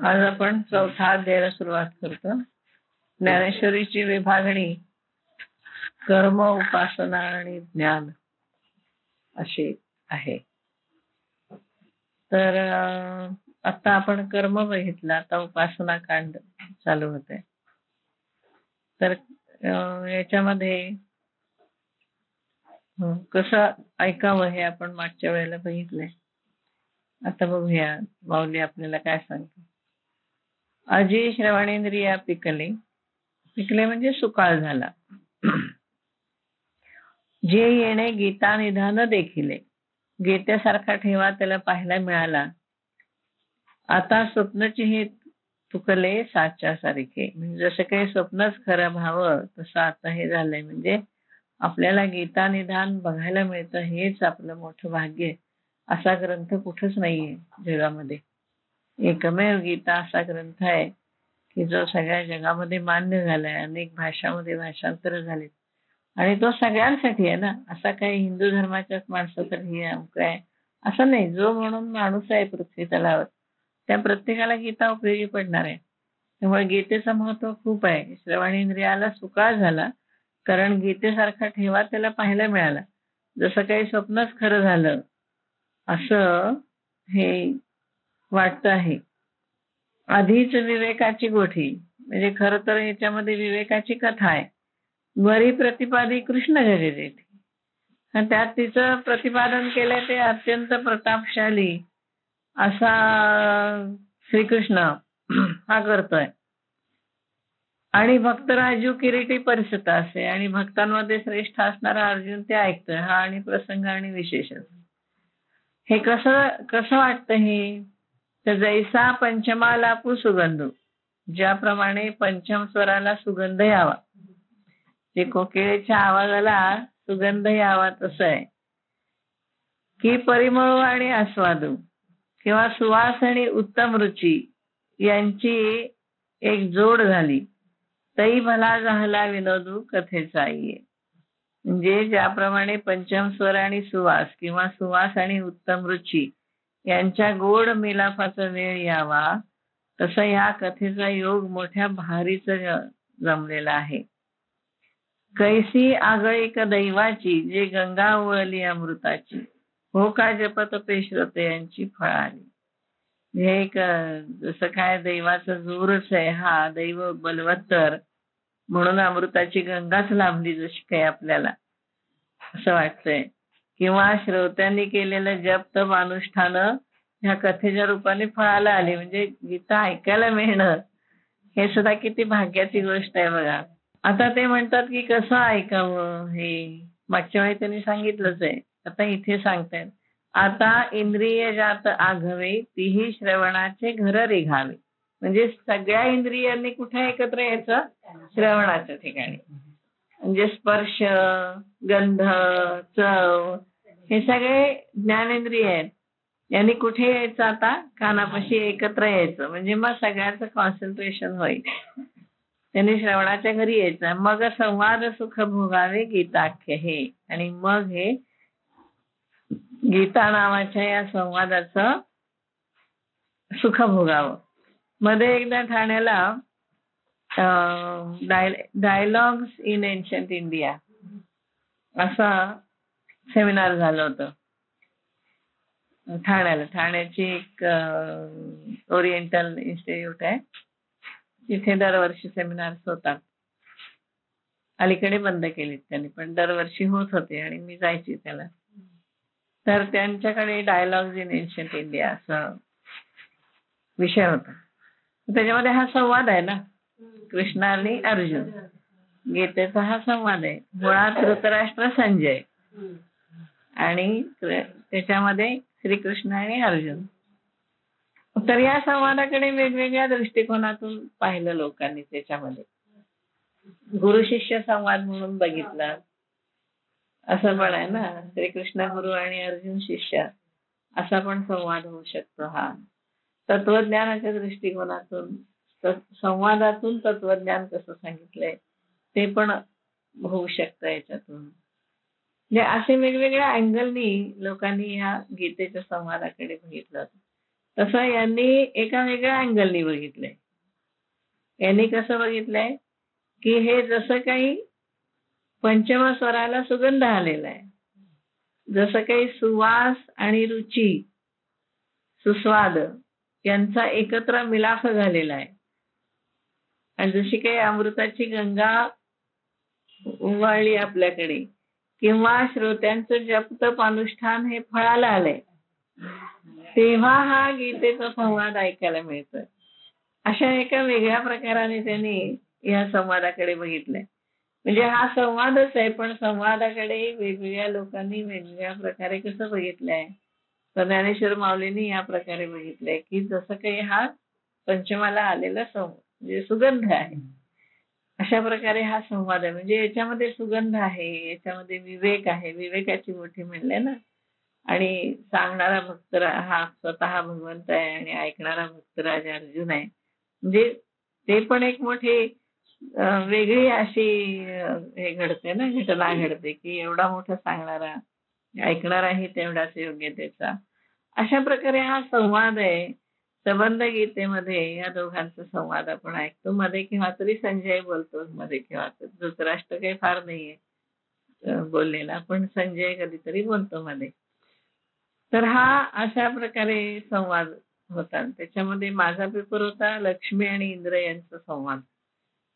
आज आपण चौथा अध्यायाला सुरुवात करतो. ज्ञानेश्वरीची विभागणी कर्म, उपासना आणि ज्ञान अशी आहे. तर आता आपण कर्म बघितलं, आता उपासना कांड चालू होते. तर याच्यामध्ये कसं ऐकावं हे आपण मागच्या वेळेला बघितलंय. आता बघूया माऊली आपल्याला काय सांगतो. अजी श्रवणेंद्रिया पिकले, पिकले म्हणजे सुकाळ झाला. जे येणे गीता निधान देखिले, गीतेसारखा ठेवा त्याला पाहायला मिळाला. आता स्वप्नची हे तुकले साच्या सारखे, म्हणजे जसं काही स्वप्नच खरं व्हावं तसं आता हे झालंय. म्हणजे आपल्याला गीता निधान बघायला मिळतं, हेच आपलं मोठं भाग्य. असा ग्रंथ कुठंच नाहीये जगामध्ये. एकमेव गीता असा ग्रंथ आहे की जो सगळ्या जगामध्ये मान्य झालाय. अनेक भाषांमध्ये भाषांतर झाले आणि तो सगळ्यांसाठी आहे ना. असा काही हिंदू धर्माच्याच माणसासाठी आहे असं नाही. जो म्हणून माणूस आहे पृथ्वी तलावर त्या प्रत्येकाला गीता उपयोगी पडणार आहे. त्यामुळे गीतेचं महत्व खूप आहे. श्रवणेंद्रियाला सुकाळ झाला कारण गीतेसारखा ठेवा त्याला पाहायला मिळाला. जसं काही स्वप्नच खरं झालं असं हे वाटतं आहे. आधीच विवेकाची गोठी, म्हणजे खरं तर याच्यामध्ये विवेकाची कथा आहे. वरी प्रतिपादी कृष्ण जगदेठी, आणि त्यात तिचं प्रतिपादन केलंय ते अत्यंत प्रतापशाली असा श्रीकृष्ण हा करतोय. आणि भक्तराजू किरीटी परिसत असे, आणि भक्तांमध्ये श्रेष्ठ असणारा अर्जुन ते ऐकतोय. हा आणि प्रसंग आणि विशेषण हे कसं वाटतं हे. तर जैसा पंचमाला सुगंध, ज्याप्रमाणे पंचम स्वराला सुगंध यावा, जे कोकिळेच्या आवाजाला सुगंध यावा तसं आहे. की परिमळ आणि आस्वादू किंवा सुवास आणि उत्तम रुची यांची एक जोड झाली. तई भला झाला विनोदू कथेचा ये. म्हणजे ज्याप्रमाणे पंचम स्वर आणि सुवास किंवा सुवास आणि उत्तम रुची यांच्या गोड मिलाफाचा वेळ यावा, तसं या कथेचा योग मोठ्या भारीच जमलेला आहे. कैसी आगळिक दैवाची, जे गंगा उळली अमृताची, हो का जपत पेश्रते यांची फळाली. हे एक जसं काय दैवाचा जोरच आहे हा. दैव बलवत्तर म्हणून अमृताची गंगाच लाभली जशी काही आपल्याला असं वाटतंय. किंवा श्रोत्यांनी केलेलं जप तप अनुष्ठान ह्या कथेच्या रूपाने फळाला आले. म्हणजे गीता ऐकायला मिळणं हे सुद्धा किती भाग्याची गोष्ट आहे बघा. आता ते म्हणतात की कसं ऐकावं हे मागच्या वेळी त्यांनी सांगितलंच आहे. आता इथे सांगतायत. आता इंद्रिय जात आघवे, तीही श्रवणाचे घर रेघावे. म्हणजे सगळ्या इंद्रियांनी कुठे एकत्र यायचं, श्रवणाच्या ठिकाणी. म्हणजे स्पर्श, गंध, चव हे सगळे ज्ञानेंद्रिय आहेत. यांनी कुठे यायचं, आता कानापाशी एकत्र यायचं. म्हणजे मग सगळ्यांचं कॉन्सन्ट्रेशन होईल. त्यांनी श्रवणाच्या घरी यायचं. मग संवाद सुख भोगावे गीताख्य हे, आणि मग हे गीता नावाच्या या संवादाचं सुख भोगावं. मध्ये एकदा ठाण्याला डायलॉग्स इन एन्शंट इंडिया असा सेमिनार झालं होतं ठाण्याला. ठाण्याची एक ओरिएंटल इन्स्टिट्यूट आहे, तिथे दरवर्षी सेमिनार्स होतात. अलीकडे बंद केलीत त्यांनी, पण दरवर्षी होत होते आणि मी जायची त्याला. तर त्यांच्याकडे डायलॉग्स इन एन्शंट इंडिया असा विषय होता. त्याच्यामध्ये हा संवाद आहे ना, कृष्ण आणि अर्जुन. गीतेचा हा संवाद आहे. मुळात धृतराष्ट्र संजय आणि त्याच्यामध्ये श्रीकृष्ण आणि अर्जुन. तर या संवादाकडे वेगवेगळ्या दृष्टिकोनातून पाहिलं लोकांनी. त्याच्यामध्ये गुरु शिष्य संवाद म्हणून बघितला असं पण आहे ना. श्रीकृष्ण गुरु आणि अर्जुन शिष्य असा पण संवाद होऊ शकतो. हा तत्वज्ञानाच्या दृष्टिकोनातून संवादातून तत्वज्ञान कसं सांगितलंय ते पण होऊ शकतं याच्यातून. म्हणजे असे वेगवेगळ्या अँगलनी लोकांनी या गीतेच्या संवादाकडे बघितलं. तसं यांनी एका वेगळ्या अँगलनी बघितलंय. यांनी कसं बघितलंय की हे जसं काही पंचम स्वराला सुगंध आलेला आहे, जसं काही सुवास आणि रुची, सुस्वाद यांचा एकत्र मिलाफ झालेला आहे आणि जशी काही अमृताची गंगा उवाळली आपल्याकडे किंवा श्रोत्यांचं जप अनुष्ठान हे फळाला आलंय, तेव्हा हा गीतेचा संवाद ऐकायला मिळतोय. अशा एका वेगळ्या प्रकाराने त्यांनी या संवादाकडे बघितलंय. म्हणजे हा संवादच आहे, पण संवादाकडे वेगवेगळ्या लोकांनी वेगवेगळ्या प्रकारे कसं बघितलंय. तर ज्ञानेश्वर माऊलींनी या प्रकारे बघितलंय की जसं काही हा पंचमाला आलेला म्हणजे सुगंध आहे, अशा प्रकारे हा संवाद आहे. म्हणजे याच्यामध्ये सुगंध आहे, याच्यामध्ये विवेक आहे, विवेकाची मोठी म्हणले ना. आणि सांगणारा भक्त हा स्वतः भगवंत आहे आणि ऐकणारा भक्तराज अर्जुन आहे. म्हणजे ते पण एक मोठी वेगळी अशी हे घडते ना, घटना घडते की एवढा मोठा सांगणारा, ऐकणाराही तेवढाच योग्यतेचा. अशा प्रकारे हा संवाद आहे. संबंध गीतेमध्ये या दोघांचा संवाद आपण ऐकतो. मध्ये केव्हा तरी संजय बोलतो, मध्ये केव्हा तरी. धृतराष्ट्र काही फार नाहीये बोललेला, पण संजय कधीतरी बोलतो मध्ये. तर हा अशा प्रकारे संवाद होता. त्याच्यामध्ये माझा पेपर होता लक्ष्मी आणि इंद्र यांचा संवाद,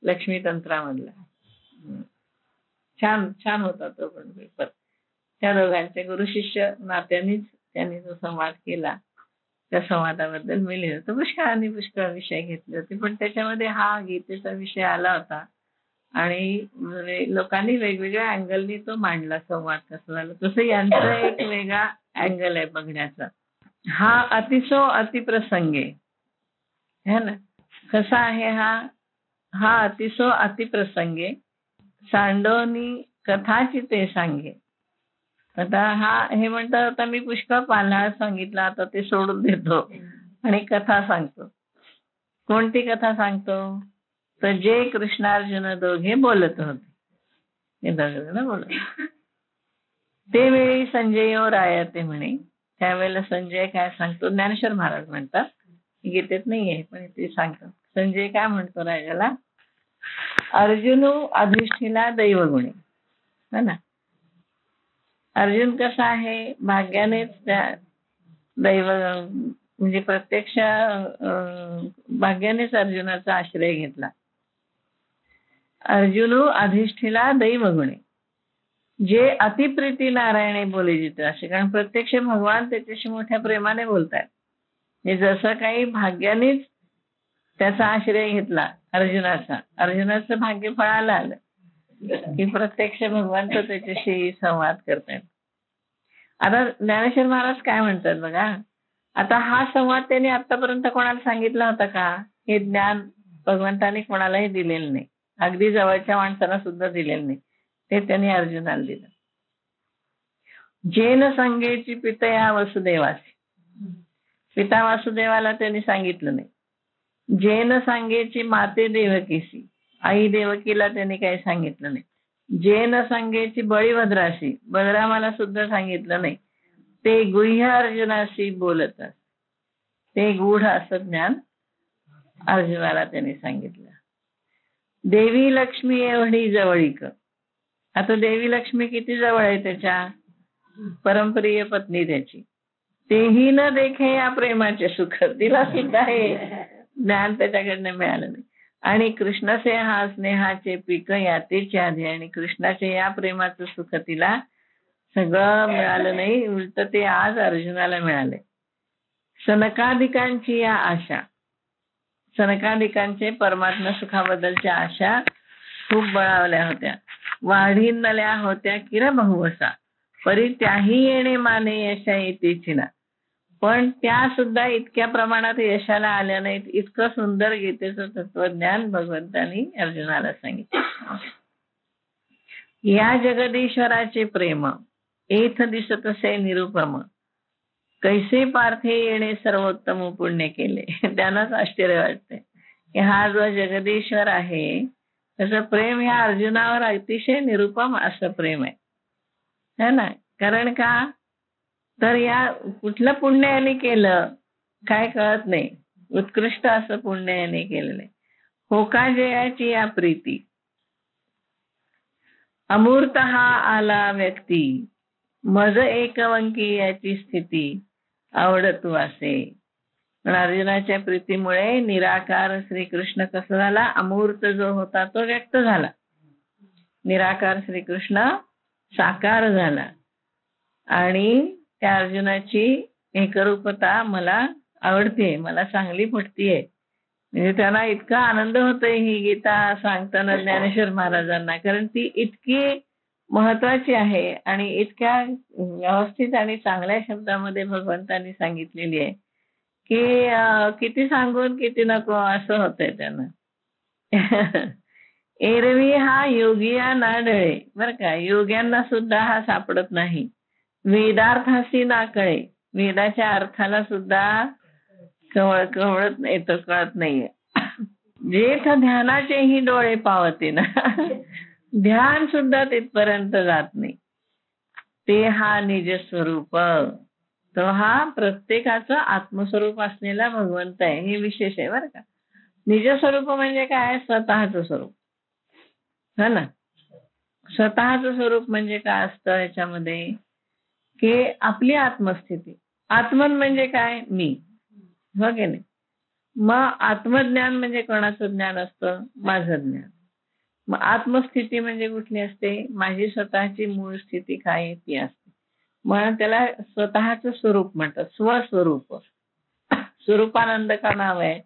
लक्ष्मी तंत्रामधला. छान छान होता तो पण पेपर. त्या दोघांचे गुरु शिष्य नात्यानेच त्यांनी जो संवाद केला, त्या संवादाबद्दल मी लिहिलं होतं. पुष्कळ विषय घेतले होते, पण त्याच्यामध्ये हा गीतेचा विषय आला होता आणि लोकांनी वेगवेगळ्या अँगलनी तो मांडला. संवाद कसा झाला तसं यांचा एक वेगळा अँगल आहे बघण्याचा. हा अतिसो अतिप्रसंगे है ना. कसा आहे हा अतिसो अतिप्रसंगे सांडोनी कथाची ते सांगे. आता हे म्हणतात, आता मी पुष्कळ पाल्हाळ सांगितला, आता ते सोडून देतो आणि कथा सांगतो. कोणती कथा सांगतो? तर जे कृष्णार्जुन दोघे बोलत होते, हे दोघे बोलत. ते वेळी संजयो रायते म्हणे. त्यावेळेला संजय काय सांगतो, ज्ञानेश्वर महाराज म्हणतात, गीतेत नाहीये पण ते सांगतात. संजय काय म्हणतो राजाला, अर्जुनू अधिष्ठीला दैवगुणे. है ना. अर्जुन कसा आहे, भाग्यानेच त्या दैव म्हणजे प्रत्यक्ष भाग्यानेच अर्जुनाचा आश्रय घेतला. अर्जुनू अधिष्ठीला दैवगुणे, जे अतिप्रीती नारायणे बोले जिथे असे. कारण प्रत्यक्ष भगवान त्याच्याशी मोठ्या प्रेमाने बोलतात. हे जसं काही भाग्यानेच त्याचा आश्रय घेतला अर्जुनाचं भाग्य फळाला आलं की प्रत्यक्ष भगवान तर त्याच्याशी संवाद करतात. आता ज्ञानेश्वर महाराज काय म्हणतात बघा. आता हा संवाद त्यांनी आतापर्यंत कोणाला सांगितला होता का? हे ज्ञान भगवंतांनी कोणालाही दिलेलं नाही, अगदी जवळच्या माणसांना सुद्धा दिलेलं नाही. ते त्यांनी अर्जुनाला दिलं. जेन संगेची पितया वसुदेवासी, पिता वासुदेवाला त्यांनी सांगितलं नाही. जेन सांगेची माते देवकीसी, आई देवकीला त्यांनी काही सांगितलं नाही. जेन सांगेची बळीभद्रासी, बलरामाला सुद्धा सांगितलं नाही. ते गुह्य अर्जुनाशी बोलत, ते गूढ असं ज्ञान अर्जुनाला त्यांनी सांगितलं. देवी लक्ष्मी एवढी जवळीक. आता देवी लक्ष्मी किती जवळ आहे त्याच्या, परमप्रिय पत्नी त्याची. तेही न देखे या प्रेमाचे सुख, तिला सुद्धा हे ज्ञान त्याच्याकडनं मिळालं नाही. आणि कृष्णाचे हा स्नेहाचे पीक यातेचे आधी, आणि कृष्णाचे या प्रेमाचं सुख तिला सगळं मिळालं नाही, उलट ते आज अर्जुनाला मिळाले. सनकादिकांची या आशा, सनकादिकांचे परमात्मा सुखाबद्दलच्या आशा खूप बळावल्या होत्या. वाढीनल्या होत्या किर बहुवसा, परी त्याही येणे माने यशा येतेची ना. पण त्या सुद्धा इतक्या प्रमाणात यशाला आल्या नाहीत. इतकं सुंदर गीतेचं तत्वज्ञान भगवंतांनी अर्जुनाला सांगितलं. या जगदीश्वराचे प्रेम एथ दिसतसे निरुपम, कैसे पार्थे येणे सर्वोत्तम पुण्य केले. त्यांनाच आश्चर्य वाटते की हा जो जगदीश्वर आहे त्याचं प्रेम ह्या अर्जुनावर अतिशय निरुपम असं प्रेम आहे, है ना. कारण का, तर या कुठलं पुण्य यांनी केलं काय कळत नाही. उत्कृष्ट असं पुण्य याने केलेलं आहे. हो का जयाची या प्रीती, अमूर्त हा आला व्यक्ती, मज एकवंकी याची स्थिती, आवडत वासे. पण अर्जुनाच्या प्रीतीमुळे निराकार श्रीकृष्ण कसं झाला, अमूर्त जो होता तो व्यक्त झाला, निराकार श्रीकृष्ण साकार झाला. आणि त्या अर्जुनाची एकरूपता मला आवडते, मला चांगली पटतीये. म्हणजे त्यांना इतका आनंद होतोय ही गीता सांगताना ज्ञानेश्वर महाराजांना, कारण ती इतकी महत्वाची आहे आणि इतक्या व्यवस्थित आणि चांगल्या शब्दामध्ये भगवंतांनी सांगितलेली आहे की किती सांगून किती नको असं होतंय त्यांना. एरवी हा योगिया ना डळे, बरं का, योग्यांना सुद्धा हा सापडत नाही. वेदार्थासी ना कळे, वेदाच्या अर्थाला सुद्धा कळत नाही, तो कळत नाहीये. जेठ ध्यानाचेही डोळे पावते ना, ध्यान सुद्धा तिथपर्यंत जात नाही. ते हा निज स्वरूप, तो हा प्रत्येकाचं आत्मस्वरूप असलेला भगवंत आहे. हे विशेष आहे बरं का. निज स्वरूप म्हणजे काय, स्वतःचं स्वरूप, है ना. स्वतःचं स्वरूप म्हणजे काय असतं याच्यामध्ये, की आपली आत्मस्थिती. आत्मन म्हणजे काय, मी, हो की नाही. मग आत्मज्ञान म्हणजे कोणाचं ज्ञान असतं, माझं ज्ञान. मग आत्मस्थिती म्हणजे कुठली असते, माझी स्वतःची मूळ स्थिती काय आहे ती असते. म्हणून त्याला स्वतःचं स्वरूप म्हणतात, स्वस्वरूप. स्वरूपानंद का नाव आहे,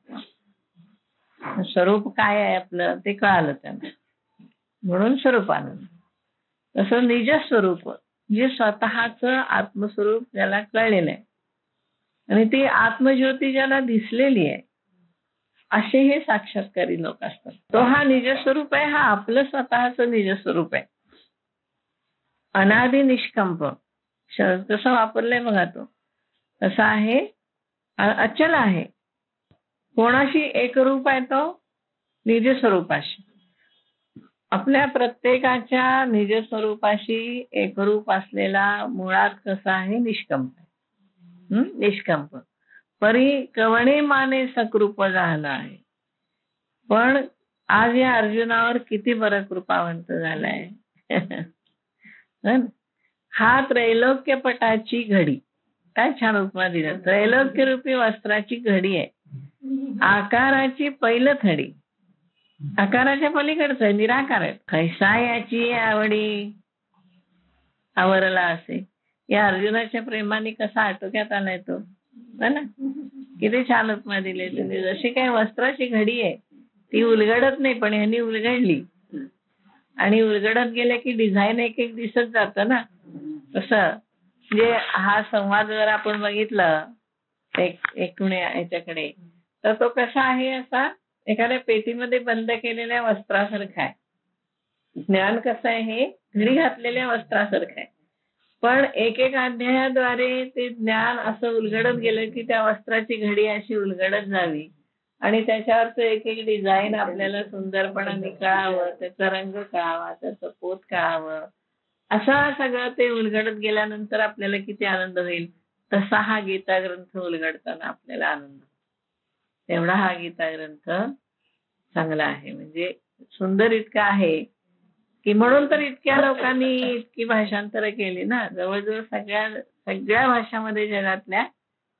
स्वरूप काय आहे आपलं ते कळालं त्यांना, म्हणून स्वरूपानंद. तसं निज स्वरूप जे स्वतःचं आत्मस्वरूप ज्याला कळलेलं आहे आणि ती आत्मज्योती ज्याला दिसलेली आहे, असे हे साक्षात्कारी लोक असतात. तो हा निजस्वरूप आहे, हा आपलं स्वतःचं निजस्वरूप आहे. अनादि निष्कंप कसं वापरलंय बघा, तो कसा आहे, अचल आहे. कोणाशी एकरूप आहे, तो निजस्वरूपाशी. आपल्या प्रत्येकाच्या निजस्वरूपाशी एकरूप असलेला मुळात कसा आहे, निष्कंप. निष्कंप परी कवणे माने सकृप झाला आहे. पण आज या अर्जुनावर किती बरं कृपावंत झालाय. हा त्रैलोक्यपटाची घडी, काय छान उपमा दिलं. त्रैलोक्य रूपी वस्त्राची घडी आहे, आकाराची पैलथडी, आकाराच्या पलीकडचं निराकार आहे. कैसा याची आवडी आवरला असे. या अर्जुनाच्या प्रेमाने कसा आटोक्यात आलाय तो, है ना. किती छान उपमा दिली तुम्ही. जशी काय वस्त्राची घडी आहे, ती उलगडत नाही, पण ह्यांनी उलगडली आणि उलगडत गेले की डिझाईन एक एक दिसत जातं ना. तसं म्हणजे हा संवाद जर आपण बघितलं एकूण याच्याकडे, तर तो कसा आहे, असा एखाद्या पेटीमध्ये बंद केलेल्या वस्त्रासारखा आहे. ज्ञान कसं आहे, हे घडी घातलेल्या वस्त्रासारखं आहे. पण एक एक अध्यायाद्वारे ते ज्ञान असं उलगडत गेलं की त्या वस्त्राची घडी अशी उलगडत जावी आणि त्याच्यावरचं एक एक डिझाईन आपल्याला सुंदरपणाने कळावं, त्याचा रंग कळावा, त्याचं पोत कळावं, असं सगळं ते उलगडत गेल्यानंतर आपल्याला किती आनंद होईल. तसा हा गीता ग्रंथ उलगडताना आपल्याला आनंद, तेवढा हा गीता ग्रंथ चांगला आहे. म्हणजे सुंदर इतका आहे की म्हणून तर इतक्या लोकांनी इतकी भाषांतरं केली ना. जवळजवळ सगळ्या भाषांमध्ये जगातल्या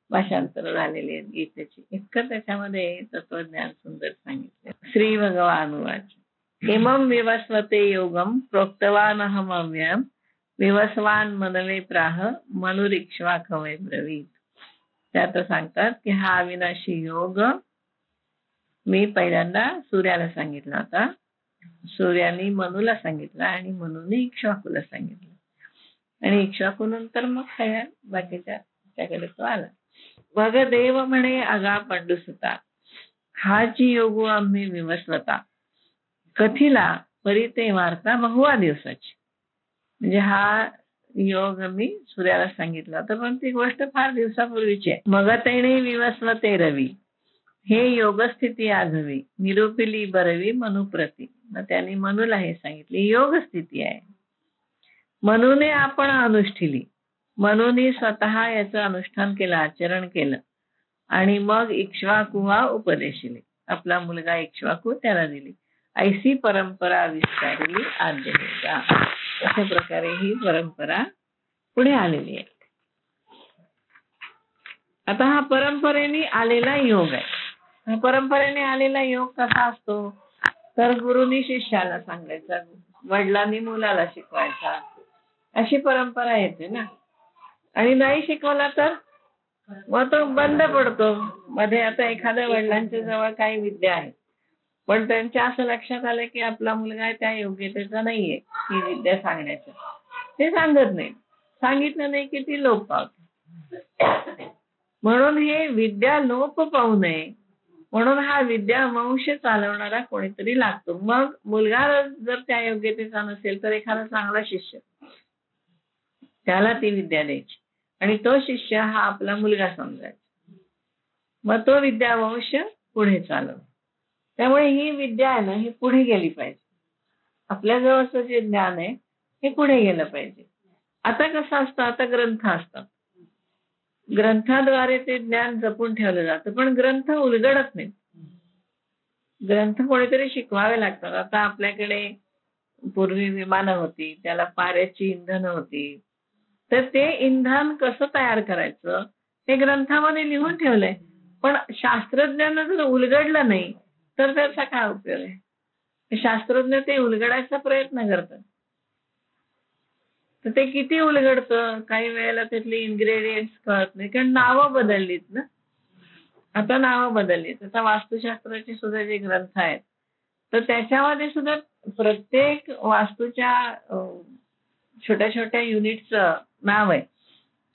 भाषांतर झालेली आहेत गीतेची. इतकं त्याच्यामध्ये तत्वज्ञान सुंदर सांगितलं. श्री भगवान वाच, इमं विवस्वते योगम प्रोक्तवानहमव्ययम् विवस्वान मनवे प्राह मनुरिक्ष्वाकवे ब्रवीत. त्यात सांगतात की हा अविनाशी योग मी पहिल्यांदा सूर्याला सांगितला होता, सूर्याने मनूला सांगितलं आणि मनूने इक्ष्वाकूला सांगितलं आणि इक्ष्वाकूनंतर मग सगळ्या बाकीच्या त्याकडे तो आला. मग देव म्हणे अगा पंडुसुता, हाची योगू आम्ही विवस्वता कथिला परिते वार्ता बहुवा दिवसाची. म्हणजे हा योग मी सूर्याला सांगितला होता, पण ती गोष्ट फार दिवसापूर्वीची आहे. मग तेणे विवस्वते रवी, हे योगस्थिती आघवी निरूपिली बरवी मनुप्रती. मग त्यांनी मनूला हे सांगितले योग स्थिती आहे. मनूने आपण अनुष्ठिली, मनूने स्वतः याचं अनुष्ठान केलं, आचरण केलं. आणि मग इक्ष्वाकुवा उपदेशिले, आपला मुलगा इक्ष्वाकू त्याला दिली. ऐसी परंपरा विस्तारली आद्य योगा. अशा प्रकारे ही परंपरा पुढे आलेली आहे. आता हा परंपरेने आलेला योग आहे. हा परंपरेने आलेला योग कसा असतो, तर गुरुनी शिष्याला सांगायचा, वडिलांनी मुलाला शिकवायचा, अशी परंपरा येते ना. आणि नाही शिकवला तर मग तो बंद पडतो मध्ये. आता एखाद्या वडिलांच्या जवळ काही विद्या आहे, पण त्यांच्या असं लक्षात आलं की आपला मुलगा त्या योग्यतेचा नाहीये ही विद्या सांगण्याचं, ते सांगत नाही. सांगितलं नाही की ती लोप पावते. म्हणून हे विद्या लोप पाहू नये म्हणून हा विद्या वंश चालवणारा कोणीतरी लागतो. मग मुलगा जर त्या योग्यतेचा नसेल तर एखादा चांगला शिष्य, त्याला ती विद्या द्यायची आणि तो शिष्य हा आपला मुलगा समजायचा. मग तो विद्यावंश पुढे चालव. त्यामुळे ही विद्या आहे ना, ही पुढे गेली पाहिजे. आपल्या जवळचं जे ज्ञान आहे हे पुढे गेलं पाहिजे. आता कसं असतं, आता ग्रंथ असतात, ग्रंथाद्वारे ते ज्ञान जपून ठेवलं जातं, पण ग्रंथ उलगडत नाहीत. ग्रंथ कोणीतरी शिकवावे लागतात. आता आपल्याकडे पूर्वी विमानं होती, त्याला पाऱ्याची इंधनं होती, तर ते इंधन कसं तयार करायचं हे ग्रंथामध्ये लिहून ठेवलंय. पण शास्त्रज्ञांना जर उलगडलं नाही तर त्याचा काय उपयोग आहे. शास्त्रज्ञ ते उलगडायचा प्रयत्न करतात, तर ते किती उलगडतं, काही वेळेला त्यातले इन्ग्रेडियंट्स कळत नाही, कारण नावं बदललीत ना. आता नावं बदललीत. आता वास्तुशास्त्राचे सुद्धा जे ग्रंथ आहेत तर त्याच्यामध्ये सुद्धा प्रत्येक वास्तूच्या छोट्या छोट्या युनिटचं नाव आहे.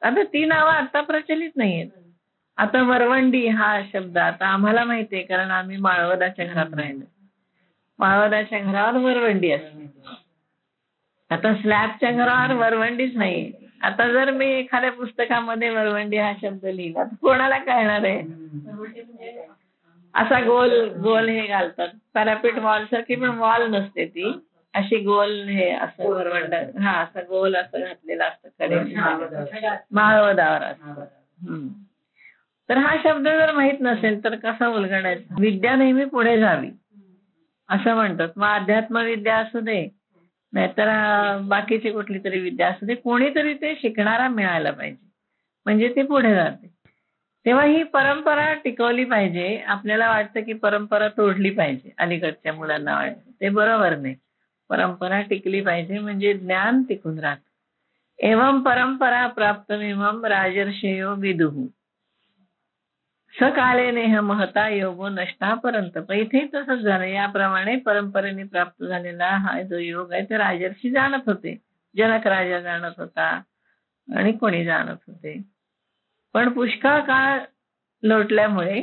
आता ती नावं आता प्रचलित नाहीयेत. आता वरवंडी हा शब्द आता आम्हाला माहिती आहे, कारण आम्ही माळवदाच्या घरात राहिलो. माळवदाच्या घरावर वरवंडी असते. आता स्लॅबच्या घरावर वरवंडीच नाही. आता जर मी एखाद्या पुस्तकामध्ये वरवंडी हा शब्द लिहिला तर कोणाला कळणार आहे. असा गोल गोल हे घालतात, पॅरापिट वॉल सारखी पण वॉल नसते ती, अशी गोल हे असं वरवंड, हा असं गोल असं घातलेलं असतं कडे माळवदावर असतं. तर हा शब्द जर माहित नसेल तर कसा उलगडायचा. विद्या नेहमी पुढे जावी असं म्हणतात. मग अध्यात्म विद्या असू दे नाहीतर बाकीची कुठली तरी विद्या असू दे, कोणीतरी ते शिकणारा मिळायला पाहिजे, म्हणजे ते पुढे जाते. तेव्हा ही परंपरा टिकवली पाहिजे. आपल्याला वाटतं की परंपरा तोडली पाहिजे, अलीकडच्या मुलांना वाटतं, ते बरोबर नाही. परंपरा टिकली पाहिजे म्हणजे ज्ञान टिकून राहत. एवं परंपरा प्राप्तमिमं राजर्षयो विदुः सकाले नेह महता योगो नष्टा परंतप. इथे तसंच झालं. याप्रमाणे परंपरेने प्राप्त झालेला हा जो योग आहे ते राजर्षी जाणत होते. जनक राजा जाणत होता आणि कोणी जाणत होते, पण पुष्कळ काळ लोटल्यामुळे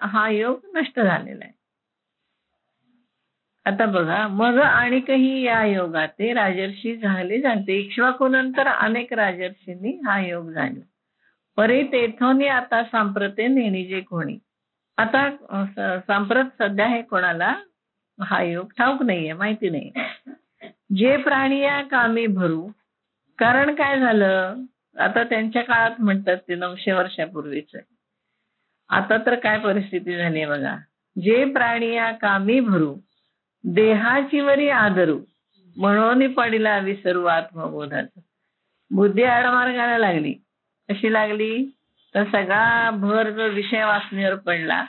हा योग नष्ट झालेला आहे. आता बघा, मग आणि काही या योगाते राजर्षी झाले जाणते. इक्ष्वाकूनंतर अनेक राजर्षींनी हा योग झाला. परी तेथोनी आता सांप्रते नेणीजे कोणी. आता सांप्रत सध्या हे कोणाला हा योग ठाऊक नाहीये, माहिती नाही. जे प्राणी या कामी भरू. कारण काय झालं, आता त्यांच्या काळात म्हणतात ते 900 वर्षापूर्वीच. आता तर काय परिस्थिती झाली बघा. जे प्राणी या कामी भरू देहाची वरी आदरू म्हणून पडिला विसरू आत्मबोधाचं. बुद्धी आडमार्गाला लागली. कशी लागली तर सगळा भर जो विषय वासनेवर पडला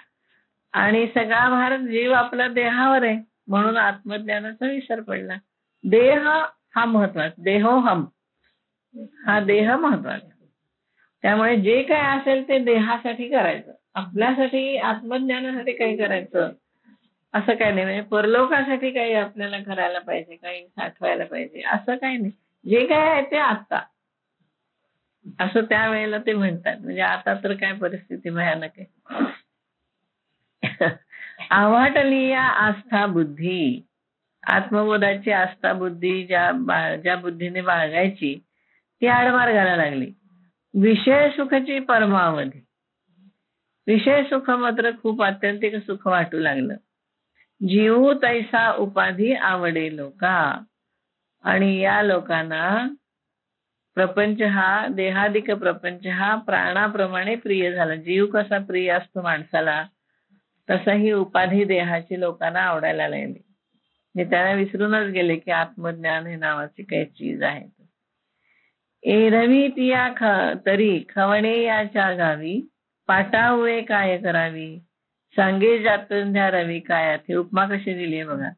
आणि सगळा भार जीव आपला देहावर आहे म्हणून आत्मज्ञानाचा विसर पडला. देह हा महत्वाचा, देहोहम हा देह महत्वाचा. त्यामुळे जे काय असेल ते देहासाठी करायचं, आपल्यासाठी आत्मज्ञानासाठी काही करायचं असं काही नाही. म्हणजे परलोकासाठी काही आपल्याला करायला पाहिजे, काही साठवायला पाहिजे असं काही नाही. जे काय आहे ते आत्ता असं त्यावेळेला ते म्हणतात. म्हणजे आता तर काय परिस्थिती भयानक आहे. आव्हाटली या आस्था बुद्धी. आत्मबोधाची आस्था बुद्धी ज्या बुद्धीने बाळगायची ती आडमार्गाला लागली. विषय सुखाची परमावधी. विषय सुख मात्र खूप आत्यंतिक सुख वाटू लागलं. जीव तैसा उपाधी आवडे लोका. आणि या लोकांना प्रपंच हा देहादिक प्रपंच हा प्राणाप्रमाणे प्रिय झाला. जीव कसा प्रिय असतो माणसाला, तसा ही उपाधी देहाची लोकांना आवडायला लागली. हे त्याला विसरूनच गेले की आत्मज्ञान हे नावाची काही चीज आहे. एरवी तिया तरी खवणे याच्या गावी, पाटावे काय करावी, सांगे जातंध्या रवी काय. ही उपमा कशी दिली आहे बघा.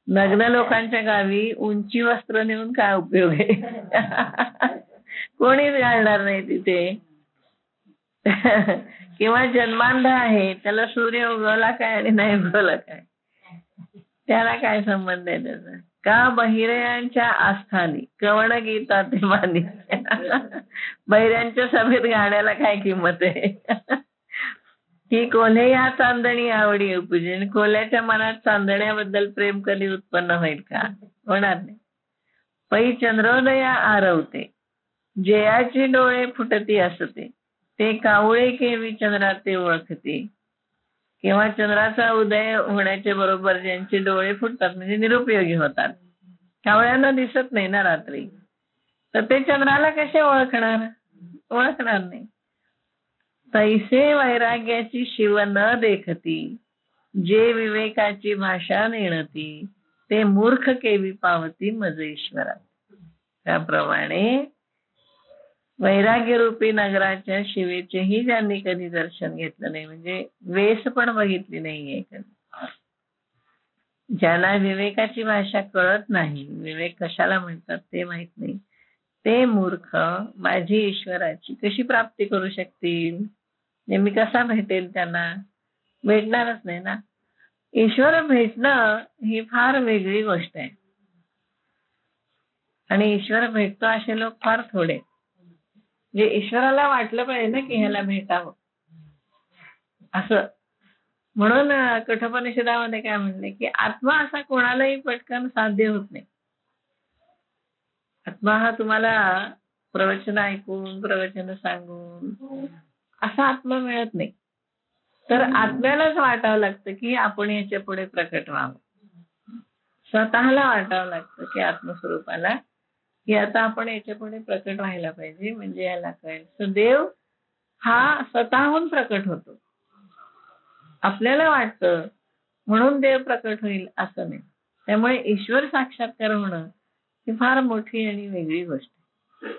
नग्न लोकांच्या गावी उंची वस्त्र नेऊन काय उपयोग आहे. कोणीच घालणार नाही तिथे. किंवा जन्मांध आहे, त्याला सूर्य उगवला काय आणि नाही उगवला काय, त्याला काय संबंध आहे त्याचा. का बहिऱ्यांच्या आस्थानी कवण गीता ते मानी. बहिऱ्यांच्या सभेत गाण्याला काय किंमत आहे. ही कोल्हे या चांदणी आवडी उपजे. कोल्ह्याच्या मनात चांदण्याबद्दल प्रेम कधी उत्पन्न होईल का? होणार नाही. पै चंद्रोदया आरवते, जयाची डोळे फुटती असते, ते कावळे केवी चंद्रात ते ओळखते. किंवा चंद्राचा उदय होण्याच्या बरोबर ज्यांचे डोळे फुटतात म्हणजे निरुपयोगी होतात, कावळ्यांना दिसत नाही ना रात्री, तर ते चंद्राला कसे ओळखणार? ओळखणार नाही. तैसे वैराग्याची शिव न देखती, जे विवेकाची भाषा नेणती, ते मूर्ख केवी पावती मज ईश्वरा. त्याप्रमाणे वैराग्य रूपी नगराच्या शिवेचेही ज्यांनी कधी दर्शन घेतलं नाही, म्हणजे वेस पण बघितली नाहीये कधी, ज्यांना विवेकाची भाषा कळत नाही, विवेक कशाला म्हणतात ते माहित नाही, ते मूर्ख माझी ईश्वराची कशी प्राप्ती करू शकतील? मी कसा भेटेल त्यांना? भेटणारच नाही ना. ईश्वर भेटणं ही फार वेगळी गोष्ट आहे. आणि ईश्वर भेटतो असे लोक फार थोडे. जे ईश्वराला वाटलं पाहिजे ना की ह्याला भेटावं असं. म्हणून कठोपनिषदामध्ये काय म्हणले की आत्मा असा कोणालाही पटकन साध्य होत नाही. आत्मा हा तुम्हाला प्रवचन ऐकून प्रवचन सांगून असा आत्मा मिळत नाही. तर आत्म्यालाच वाटावं लागतं की आपण याच्या पुढे प्रकट व्हावं. स्वतःला वाटावं लागतं की आत्मस्वरूपाला की आता आपण याच्या पुढे प्रकट व्हायला पाहिजे, म्हणजे याला कळेल. तर देव हा स्वतःहून प्रकट होतो. आपल्याला वाटतं म्हणून देव प्रकट होईल असं नाही. त्यामुळे ईश्वर साक्षात्कार होणं ही फार मोठी आणि वेगळी गोष्ट आहे.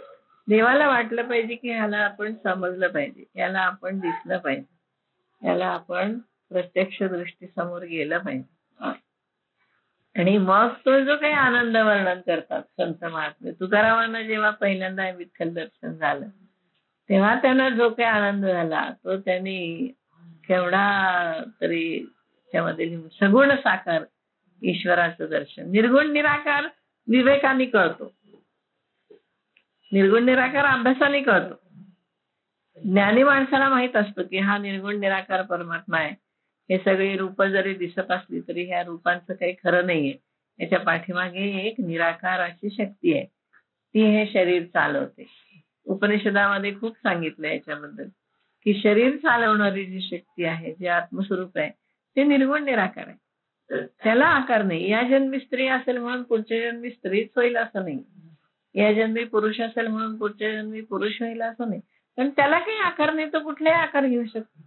देवाला वाटलं पाहिजे की ह्याला आपण समजलं पाहिजे, याला आपण दिसलं पाहिजे, याला आपण प्रत्यक्ष दृष्टी समोर गेलं पाहिजे. आणि मग तो जो काही आनंद वर्णन करतात संत महात्मे, तुकारामांना जेव्हा पहिल्यांदा विठ्ठल दर्शन झालं तेव्हा त्यांना जो काही आनंद झाला तो त्यांनी केवढा तरी त्यामध्ये सगुण साकार ईश्वराचं दर्शन. निर्गुण निराकार विवेकाने कळतो, निर्गुण निराकार अभ्यासाने कळतो. ज्ञानी माणसाला माहित असतं की हा निर्गुण निराकार परमात्मा आहे. हे सगळी रूप जरी दिसत असली तरी ह्या रूपांचं काही खरं नाहीये. याच्या पाठीमागे एक निराकाराची शक्ती आहे, ती हे शरीर चालवते. उपनिषदामध्ये खूप सांगितलं याच्याबद्दल की शरीर चालवणारी जी शक्ती आहे, जे आत्मस्वरूप आहे, ते निर्गुण निराकार आहे. त्याला आकार नाही. या जन्मी स्त्री असेल म्हणून पुढच्या जन्मी स्त्रीच होईल असं नाही. या जन्मी पुरुष असेल म्हणून पुढच्या जन्मी पुरुष होईल असं नाही. पण त्याला काही आकार नाही, तो कुठलाही आकार घेऊ शकतो.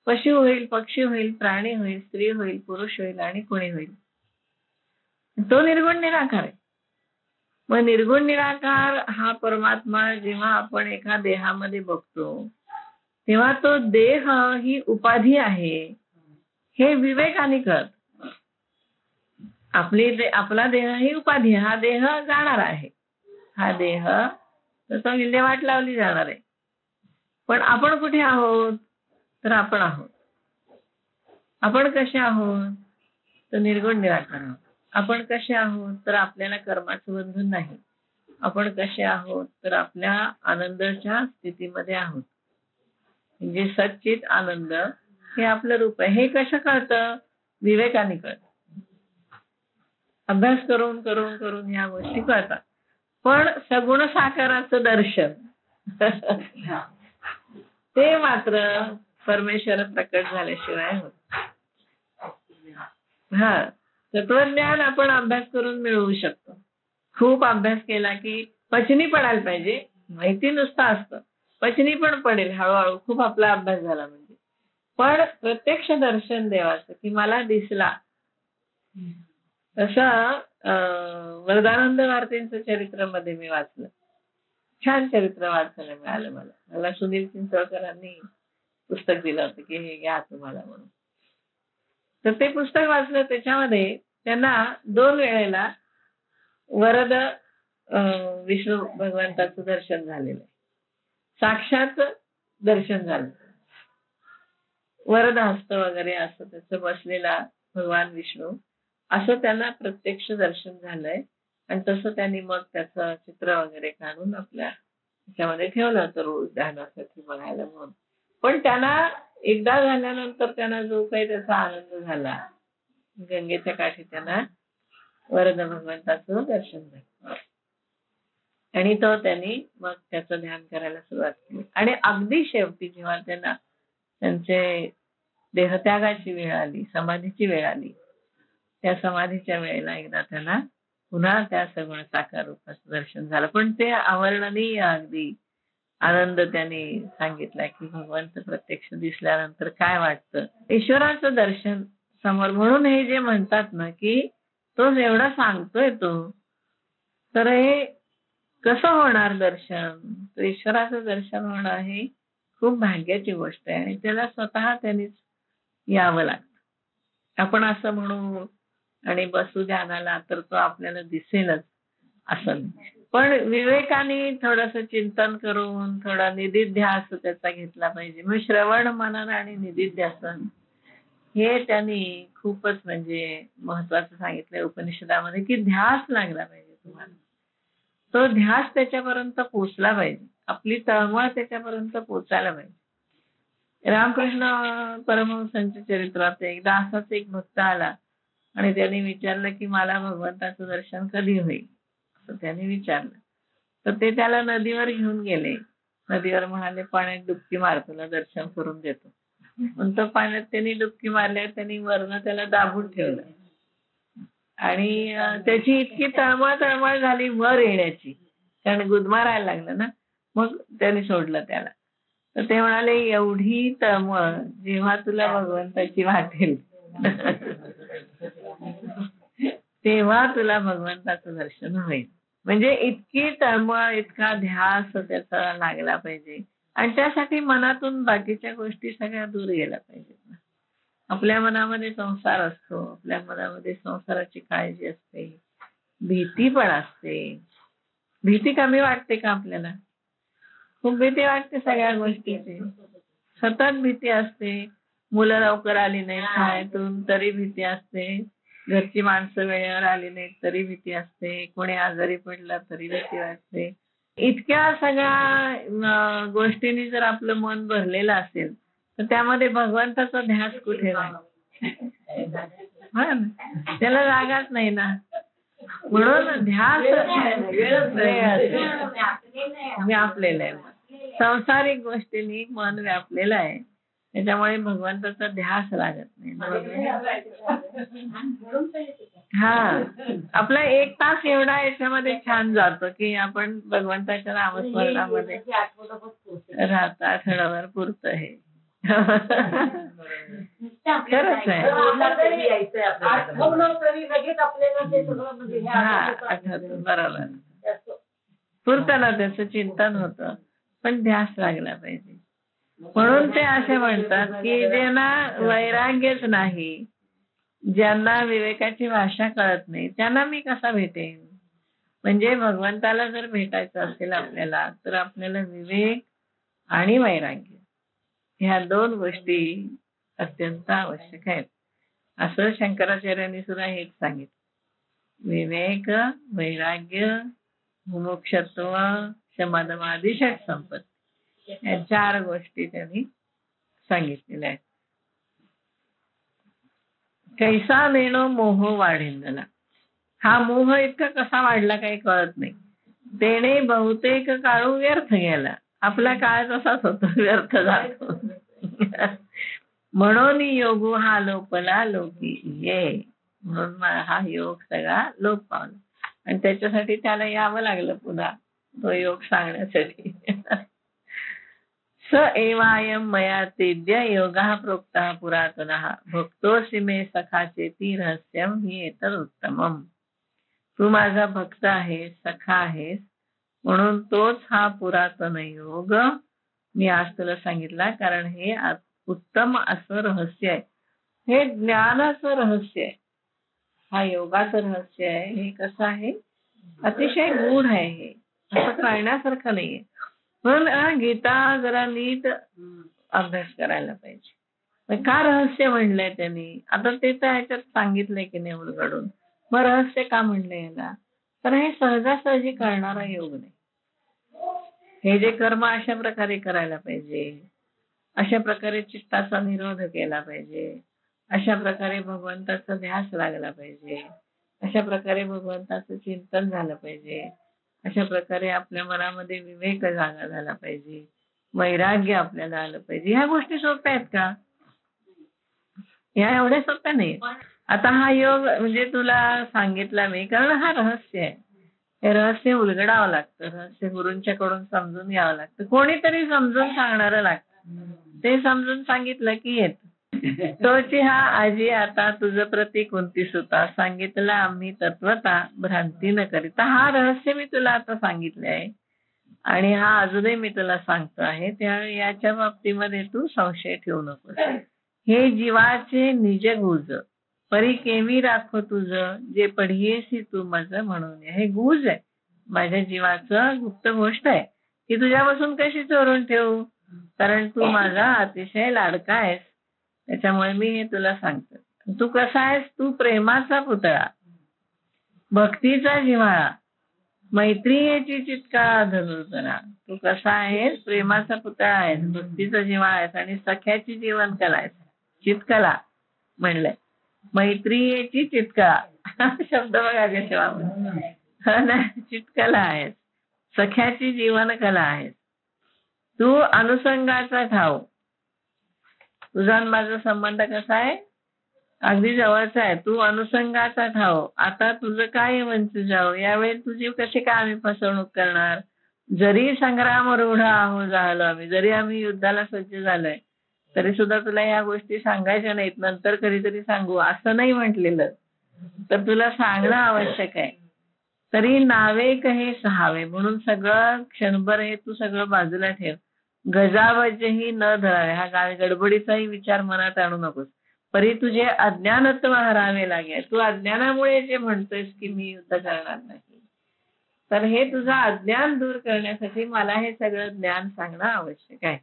पशु होईल, पक्षी होईल, प्राणी होईल, स्त्री होईल, पुरुष होईल आणि कोणी होईल. तो निर्गुण निराकार आहे. मग निर्गुण निराकार हा परमात्मा जेव्हा आपण एका देहामध्ये बघतो तेव्हा तो देह ही उपाधी आहे हे विवेकाने कळत. आपला देह ही उपाधी, हा देह जाणार आहे, हा देह तसा विल्हेवाट लावली जाणार आहे. पण आपण कुठे आहोत? तर आपण आहोत. आपण कसे आहोत? तर निर्गुण निराकार आहोत. आपण कसे आहोत? तर आपल्याला कर्माचं बंधन नाही. आपण कसे आहोत? तर आपल्या आनंदाच्या स्थितीमध्ये आहोत, म्हणजे सच्चित आनंद हे आपलं रूप आहे. हे कसं कळतं? विवेकाने कळतं. अभ्यास करून करून करून ह्या गोष्टी कळतात. पण सगुण साकाराचं दर्शन ते मात्र परमेश्वर प्रकट झाल्याशिवाय होत. तत्वज्ञान आपण अभ्यास करून मिळवू शकतो. खूप अभ्यास केला की पचनी पडायला पाहिजे, माहिती नुसतं असतं, वचनी पण पडेल हळूहळू, खूप आपला अभ्यास झाला म्हणजे. पण प्रत्यक्ष दर्शन देवाचं की मला दिसला, तसं वरदानंद भारतींचं चरित्रामध्ये मी वाचलं. छान चरित्र वाचायला मिळालं मला. मला सुनील चिंचवळकरांनी पुस्तक दिलं होतं की हे घ्या तुम्हाला म्हणून. तर ते पुस्तक वाचलं, त्याच्यामध्ये त्यांना 2 वेळेला वरद विष्णू भगवंताचं दर्शन झालेलं आहे. साक्षात दर्शन झालं. वरद हस्त वगैरे असं त्याचं बसलेला भगवान विष्णू, असं त्यांना प्रत्यक्ष दर्शन झालंय. आणि तसं त्यांनी मग त्याचं चित्र वगैरे काढून आपल्या ह्याच्यामध्ये ठेवलं होतं रोज ध्यानासाठी बघायला म्हणून. पण त्यांना एकदा झाल्यानंतर त्यांना जो काही त्याचा आनंद झाला, गंगेच्या काठी त्यांना वरद भगवंताचं दर्शन झालं. आणि तो त्यांनी मग त्याचं ध्यान करायला सुरुवात केली. आणि अगदी शेवटी जेव्हा त्यांना त्यांचे देहत्यागाची वेळ आली, समाधीची वेळ आली, त्या समाधीच्या वेळेला एकदा त्यांना पुन्हा त्या सगुण साकार रूपाचं दर्शन झालं. पण ते अवर्णनीय अगदी आनंद त्यांनी सांगितला की भगवंत प्रत्यक्ष दिसल्यानंतर काय वाटतं, ईश्वराचं दर्शन समोर. म्हणून हे जे म्हणतात ना की तो एवढा सांगतोय तो, तर हे कसं होणार दर्शन? तर ईश्वराचं दर्शन होणं ही खूप भाग्याची गोष्ट आहे आणि त्याला स्वतः त्यांनीच यावं लागतं. आपण असं म्हणू आणि बसू ध्यानाला तर तो आपल्याला दिसेलच असं नाही. पण विवेकाने थोडंसं चिंतन करून थोडा निधिध्यास त्याचा घेतला पाहिजे. मग श्रवण, मनन आणि निधिध्यासन हे त्यांनी खूपच म्हणजे महत्वाचं सांगितलंय उपनिषदामध्ये की ध्यास लागला पाहिजे तुम्हाला. तो ध्यास त्याच्यापर्यंत पोचला पाहिजे, आपली तळमळ त्याच्यापर्यंत पोचायला पाहिजे. रामकृष्ण परमहंसांच्या चरित्रात एकदा असाच एक भक्त आला आणि त्याने विचारलं की मला भगवंताचं दर्शन कधी होईल, असं त्याने विचारलं. तर ते त्याला नदीवर घेऊन गेले. नदीवर म्हणाले पाण्यात डुबकी मार, तुला दर्शन करून देतो. पण तो पाण्यात त्यांनी डुबकी मारल्यावर त्यांनी वरनं त्याला दाबून ठेवलं आणि त्याची इतकी तळमळ झाली वर येण्याची, कारण गुदमारायला लागलं ना. मग त्याने सोडलं त्याला. तर ते म्हणाले एवढी तळमळ जेव्हा तुला भगवंताची वाटेल तेव्हा तुला भगवंताचं दर्शन होईल. म्हणजे इतकी तळमळ, इतका ध्यास त्याचा लागला पाहिजे. आणि त्यासाठी मनातून बाकीच्या गोष्टी सगळ्या दूर गेल्या पाहिजेत ना. आपल्या मनामध्ये संसार असतो, आपल्या मनामध्ये संसाराची काळजी असते, भीती पण असते. भीती कमी वाटते का आपल्याला? खूप भीती वाटते सगळ्या गोष्टीची. सतत भीती असते. मुलं लवकर आली नाहीत शाळेतून तरी भीती असते. घरची माणसं वेळेवर आली नाहीत तरी भीती असते. कोणी आजारी पडला तरी भीती वाटते. इतक्या सगळ्या गोष्टींनी जर आपलं मन भरलेलं असेल तर त्यामध्ये भगवंताचा ध्यास कुठे राहील? त्याला जागाच नाही ना. म्हणून ध्यास व्यापलेलं आहे. संसारिक गोष्टींनी मन व्यापलेलं आहे, त्याच्यामुळे भगवंताचा ध्यास लागत नाही. हा, आपला 1 तास एवढा याच्यामध्ये छान जातो की आपण भगवंताच्या नामस्मरणामध्ये राहतो. आठवडाभर पुरतं हे. खरंच आहे. हा, आठवतं, बरोबर. पुरतं ना, त्याचं चिंतन होतं, पण ध्यास लागला पाहिजे. म्हणून ते असे म्हणतात की ज्यांना वैराग्यच नाही, ज्यांना विवेकाची भाषा कळत नाही, त्यांना मी कसा भेटेन? म्हणजे भगवंताला जर भेटायचं असेल आपल्याला तर आपल्याला विवेक आणि वैराग्य ह्या 2 गोष्टी अत्यंत आवश्यक आहेत. असं शंकराचार्यांनी सुद्धा हेच सांगितलं. विवेक, वैराग्य, मुमुक्षत्व, शमदमादी षट्संपत्ती, या 4 गोष्टी त्यांनी सांगितलेल्या आहेत. कैसा नेणो मोह वाढेंदला. हा मोह इतका कसा वाढला काही कळत नाही. तेणे बहुतेक काळू व्यर्थ गेला. आपला काळ तसाच होतो, व्यर्थ जातो. म्हणून योगू हा लोपला लोकी ये. म्हणून हा योग सगळा लोप पावला आणि त्याच्यासाठी त्याला यावं लागलं पुन्हा. तो योग सांगण्यासाठी. स एवायम मया तेद्य योगः प्रोक्तः पुरातनः भक्तोऽसि मे सखाचेति रहस्यम हि एतदुत्तमम्. तू माझा भक्त आहेस, सखा आहेस, म्हणून तोच हा पुरातन योग मी आज तुला सांगितला. कारण हे उत्तम असं रहस्य आहे, हे ज्ञानाचं रहस्य आहे, हा योगाचं रहस्य आहे. हे कसं आहे, अतिशय गूढ आहे, हे असं कळण्यासारखं नाहीये. म्हणून गीता जरा नीट अभ्यास करायला पाहिजे. मग का रहस्य म्हणलंय त्यांनी, आता ते तर ह्याच्यात सांगितलंय की नाही उलगडून, मग रहस्य का म्हणलंय याला, तर हे सहजासहजी कळणारा योग नाही. हे जे कर्म अशा प्रकारे करायला पाहिजे, अशा प्रकारे चित्ताचा निरोध केला पाहिजे, अशा प्रकारे भगवंताचा ध्यास लागला पाहिजे, अशा प्रकारे भगवंताचं चिंतन झालं पाहिजे, अशा प्रकारे आपल्या मनामध्ये विवेक जागा झाला पाहिजे, वैराग्य आपल्याला आलं पाहिजे. ह्या गोष्टी सोप्या आहेत का? ह्या एवढ्या सोप्या नाही. आता हा योग म्हणजे तुला सांगितला मी कारण हा रहस्य आहे. हे रहस्य उलगडावं लागतं, रहस्य गुरूंच्या कडून समजून घ्यावं लागतं, कोणीतरी समजून सांगणारं लागतं. ते समजून सांगितलं की येत. तोची हा आजी आता तुझं प्रती कुंती सुता सांगितलं आम्ही तत्वता भ्रांती न करिता. हा रहस्य मी तुला आता सांगितले आहे आणि हा अजूनही मी तुला सांगतो आहे. त्यावेळी याच्या बाबतीमध्ये तू संशय ठेवू नकोस. हे जीवाचे निज गुज परी केवी राखो तुझं जे पढियेसी तू माझं म्हणून. हे गुज आहे, माझ्या जीवाचं गुप्त गोष्ट आहे, ती तुझ्यापासून कशी चोरून ठेवू, कारण तू माझा अतिशय लाडका आहेस, त्याच्यामुळे मी हे तुला सांगतो. तू कसा आहेस, तू प्रेमाचा पुतळा, भक्तीचा जिव्हाळा, मैत्रियेची चित्कारा धनुर्धरा. तू कसा आहेस, प्रेमाचा पुतळा आहेस, भक्तीचा जिव्हाळा आहेस आणि सख्याची जीवन कला आहेस. चितकला म्हणलंय, मैत्रियेची चितकला शब्द बघा कसे वापरले. चितकला आहेस, सख्याची जीवन कला आहेस, तू अनुसंगाचा ठाव. तुझा आणि माझा संबंध कसा आहे, अगदी जवळचा आहे. तू अनुसंगाचा ठाव, आता तुझं काय वंचित जावं, यावेळी तुझी कशी काय आम्ही फसवणूक करणार. जरी संग्राम रूढ आहो झालो आम्ही, जरी आम्ही युद्धाला सज्ज झालोय, तरी सुद्धा तुला या गोष्टी सांगायच्या नाहीत, नंतर कधीतरी सांगू असं नाही म्हटलेलं, तर तुला सांगणं आवश्यक आहे. तरी नावे कहे सहावे, म्हणून सगळं क्षणभर हे तू सगळं बाजूला ठेव. गजावजही न धरावे, हा गडबडीचाही विचार मनात आणू नकोस. परी तुझे अज्ञानत्व हरावे लागेल. तू अज्ञानामुळे जे म्हणतोयस की मी युद्ध करणार नाही, तर हे तुझं अज्ञान दूर करण्यासाठी मला हे सगळं ज्ञान सांगणं आवश्यक आहे.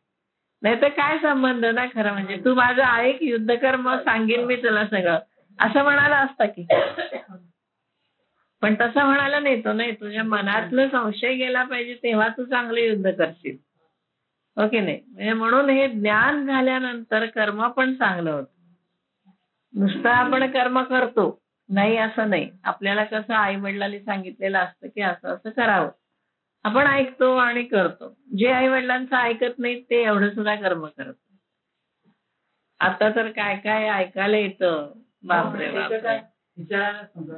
नाही तर काय संबंध ना, खरं म्हणजे तू माझं ऐक, युद्ध कर, मग सांगेन मी तुला सगळं, असं म्हणाला असता की. पण तसं म्हणायला नाही तो, नाही, तुझ्या मनातलं संशय गेला पाहिजे, तेव्हा तू चांगलं युद्ध करशील. ओके नाही, म्हणजे म्हणून हे ज्ञान झाल्यानंतर कर्म पण चांगलं होतं. नुसतं आपण कर्म करतो नाही असं नाही. आपल्याला कसं आई वडिलांनी सांगितलेलं असतं की असं असं करावं, आपण ऐकतो आणि करतो. जे आई वडिलांचं ऐकत नाही ते एवढं सुद्धा कर्म करत. आता तर काय काय ऐकायला येतं, बापरे बापरे,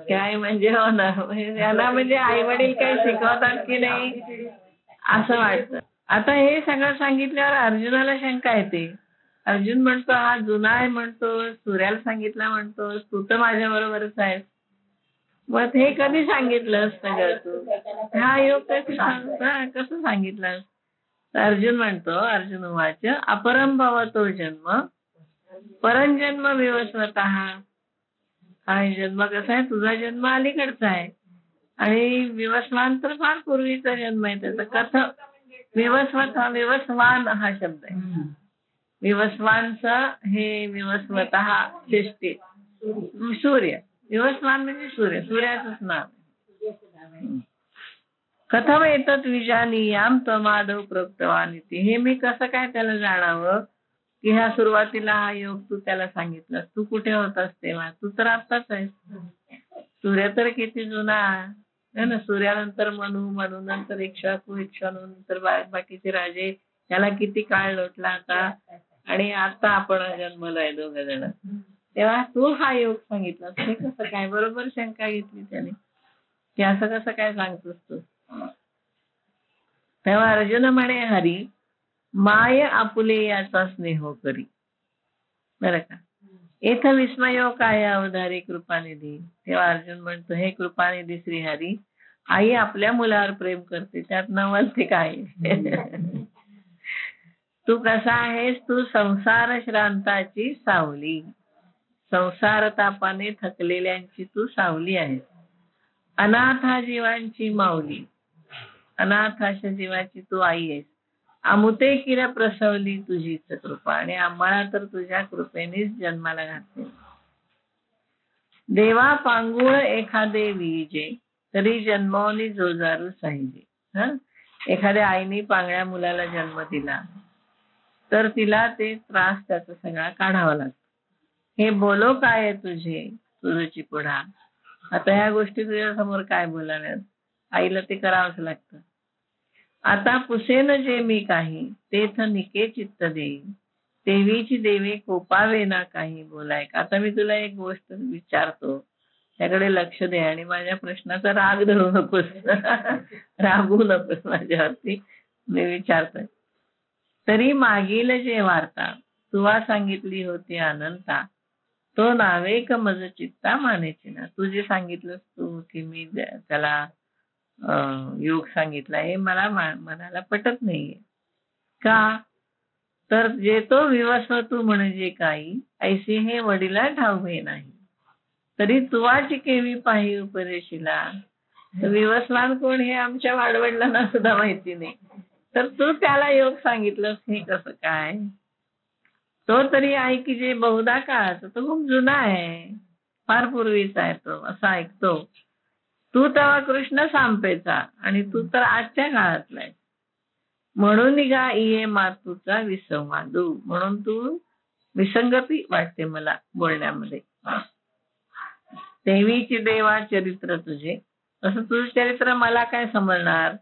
काय म्हणजे हो ना, याला म्हणजे आई वडील काही शिकवतात की नाही असं वाटतं. आता हे सगळं सांगितल्यावर अर्जुनाला शंका येते. अर्जुन म्हणतो हा जुना आहे, म्हणतो सूर्याला सांगितलं, म्हणतो तू तर माझ्या बरोबरच आहेस, मग हे कधी सांगितलं सगळं तू, हा योग कसं सांगितलं. अर्जुन म्हणतो, अर्जुन उवाच अपरम भवतो जन्म परंजन्म विवस्वतः. हा जन्म कसा आहे, तुझा जन्म अलीकडचा आहे आणि विवस्वान तर फार पूर्वीचा जन्म आहे त्याचा. कथ विवस्वत, विवस्वान हा शब्द आहे. विवस्वानचा हे विवस्वत सृष्टी, सूर्य, विवस्वान म्हणजे सूर्य, सूर्याचंच नाव. कथम एतत् विजानीयाम त्वमादौ प्रोक्तवान इति. हे मी कसं काय त्याला जाणावं की ह्या सुरुवातीला हा योग तू त्याला सांगितलास. तू कुठे होतास तेव्हा, तू तर आताच आहेस. सूर्य तर किती जुना आहे ना, सूर्यानंतर मनु, मनु नंतर इक्ष्वाकू, इक्ष्वाकू नंतर बाकीचे राजे, त्याला किती काळ लोटला आता, आणि आता आपण जन्मलोय दोघ जण. तेव्हा तू हा योग सांगितलास, हे कसं काय. बरोबर शंका घेतली त्याने की असं कसं काय सांगतोस तू. तेव्हा अर्जुन म्हणे हरी माय आपुले याचा स्नेह करी. बरं का. येथ विस्मयो काय अवधारी कृपानिधी. तेव्हा अर्जुन म्हणतो हे कृपानिधी श्रीहरी, आई आपल्या मुलावर प्रेम करते त्यात नवलते काय. तू कसा आहेस, तू संसार श्रांताची सावली. संसार तापाने थकलेल्यांची तू सावली आहेस. अनाथा जीवांची माऊली. अनाथ अशा जीवाची तू आई आहेस. अमुते किर प्रसवली तुझीच कृपा. आणि आम्हाला तर तुझ्या कृपेनेच जन्माला घातले. देवा पांगुळ एखादे विजे, तरी जन्मावनी जोजारू साहिजे. एखाद्या आईने पांगळ्या मुलाला जन्म दिला तर तिला ते त्रास त्याचा सगळा काढावा लागतो. हे बोलो काय तुझे तुझची पुढा. आता ह्या गोष्टी तुझ्या समोर काय बोलाव्यात, आईला ते करावंच लागतं. आता पुसेन जे मी काही, तेथ निके चित्त देई. देवीची देवे कोपावे ना काही बोलाय. आता मी तुला एक गोष्ट विचारतो, त्याकडे लक्ष दे आणि माझ्या प्रश्नाचा राग धरू नकोस. रागू नकोस माझ्यावरती, मी विचारतोय. तरी मागील जे वार्ता तुवा सांगितली होती अनंता, तो नावे क मज चित्ता मानेची ना. तू जे सांगितलंस तू की मी त्याला योग सांगितला हे मला मनाला पटत नाहीये. का तर जे तो विवस्व तू म्हणजे काही, ऐसे हे वडिला ठाऊवे नाही. तरी तुवाची केवी पाही उपदेशीला. विवस्वान कोण हे आमच्या वाडवडिलांना सुद्धा माहिती नाही, तर तू त्याला योग सांगितलंस हे कसं काय. तो तरी ऐक जे बहुधा काळाचा, तो खूप जुना आहे, फार पूर्वीचा आहे तो, असा ऐकतो. तू तेव्हा कृष्ण सांपेचा आणि तू तर आजच्या काळातला आहे. म्हणून निघा इये मातूचा विसंवादू. म्हणून तू विसंगती वाटते मला बोलण्यामध्ये. देवीची देवा चरित्र तुझे, असं तुझं चरित्र मला काय समजणार.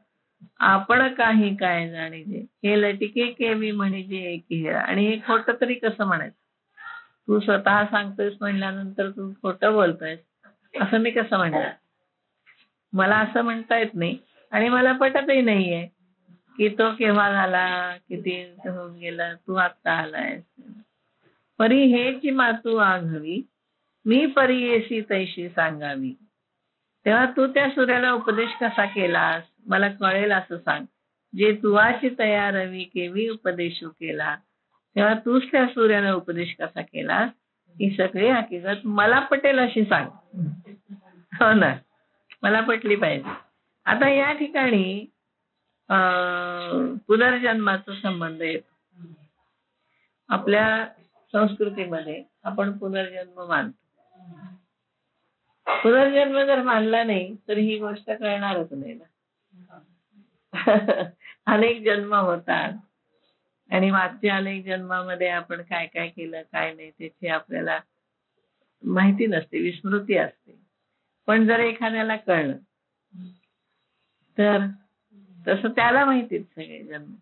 आपण काही काय जाणीजे, हे लटिके केवी म्हणजे एक हेरा. आणि हे खोटं तरी कसं म्हणायचं. तू स्वतः सांगतोयस म्हणल्यानंतर तू खोटं बोलतोयस असं मी कसं म्हणणार. मला असं म्हणता येत नाही आणि मला पटतही नाहीये की तो केव्हा झाला, किती होऊन गेला, तू आत्ता आलायस. परी हेची मातू आघवी, मी परी येशी तैशी सांगावी. तेव्हा तू त्या सूर्याला उपदेश कसा केलास मला कळेल असं सांग. जे तुवाची तयार रवी केवी उपदेशू केला, तेव्हा तूच त्या सूर्याला उपदेश कसा केलास ही सगळी हकीकत मला पटेल अशी सांग. हो ना, मला पटली पाहिजे. आता या ठिकाणी पुनर्जन्माचा संबंध येतो. आपल्या संस्कृतीमध्ये आपण पुनर्जन्म मानतो. पुनर्जन्म जर मानला नाही तर ही गोष्ट कळणारच नाही ना. अनेक जन्म होतात आणि मागच्या अनेक जन्मामध्ये आपण काय काय केलं काय नाही त्याची आपल्याला माहिती नसते, विस्मृती असते. पण जर एखाद्याला कळलं तर तसं त्याला माहितीत सगळे जन्म.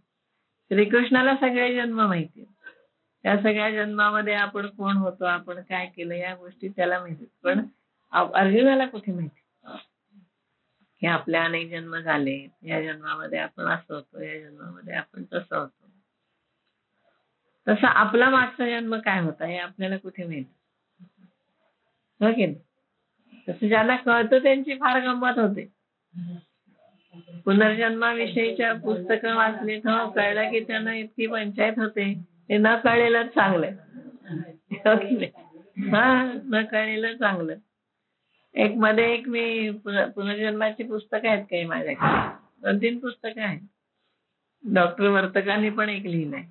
श्रीकृष्णाला सगळे जन्म माहिती, त्या सगळ्या जन्मामध्ये आपण कोण होतो, आपण काय केलं या गोष्टी त्याला माहिती. पण अर्जुनाला कुठे माहिती की आपल्या अनेक जन्म झाले, या जन्मामध्ये आपण असं होतो, या जन्मामध्ये आपण तसं होतो. तसं आपला मागचा जन्म काय होता हे आपल्याला कुठे माहिती. हो की नाही. तसं ज्यांना कळतं त्यांची फार गंमत होते. पुनर्जन्माविषयीच्या पुस्तकं वाचली तर कळलं की त्यांना इतकी पंचायत होते. ते न कळलेलं चांगलं. न कळलेलं चांगलं. एक मी पुनर्जन्माची पुस्तकं आहेत काही माझ्याकडे, 2-3 पुस्तकं आहेत. डॉक्टर वर्तकांनी पण एक लिहिलंय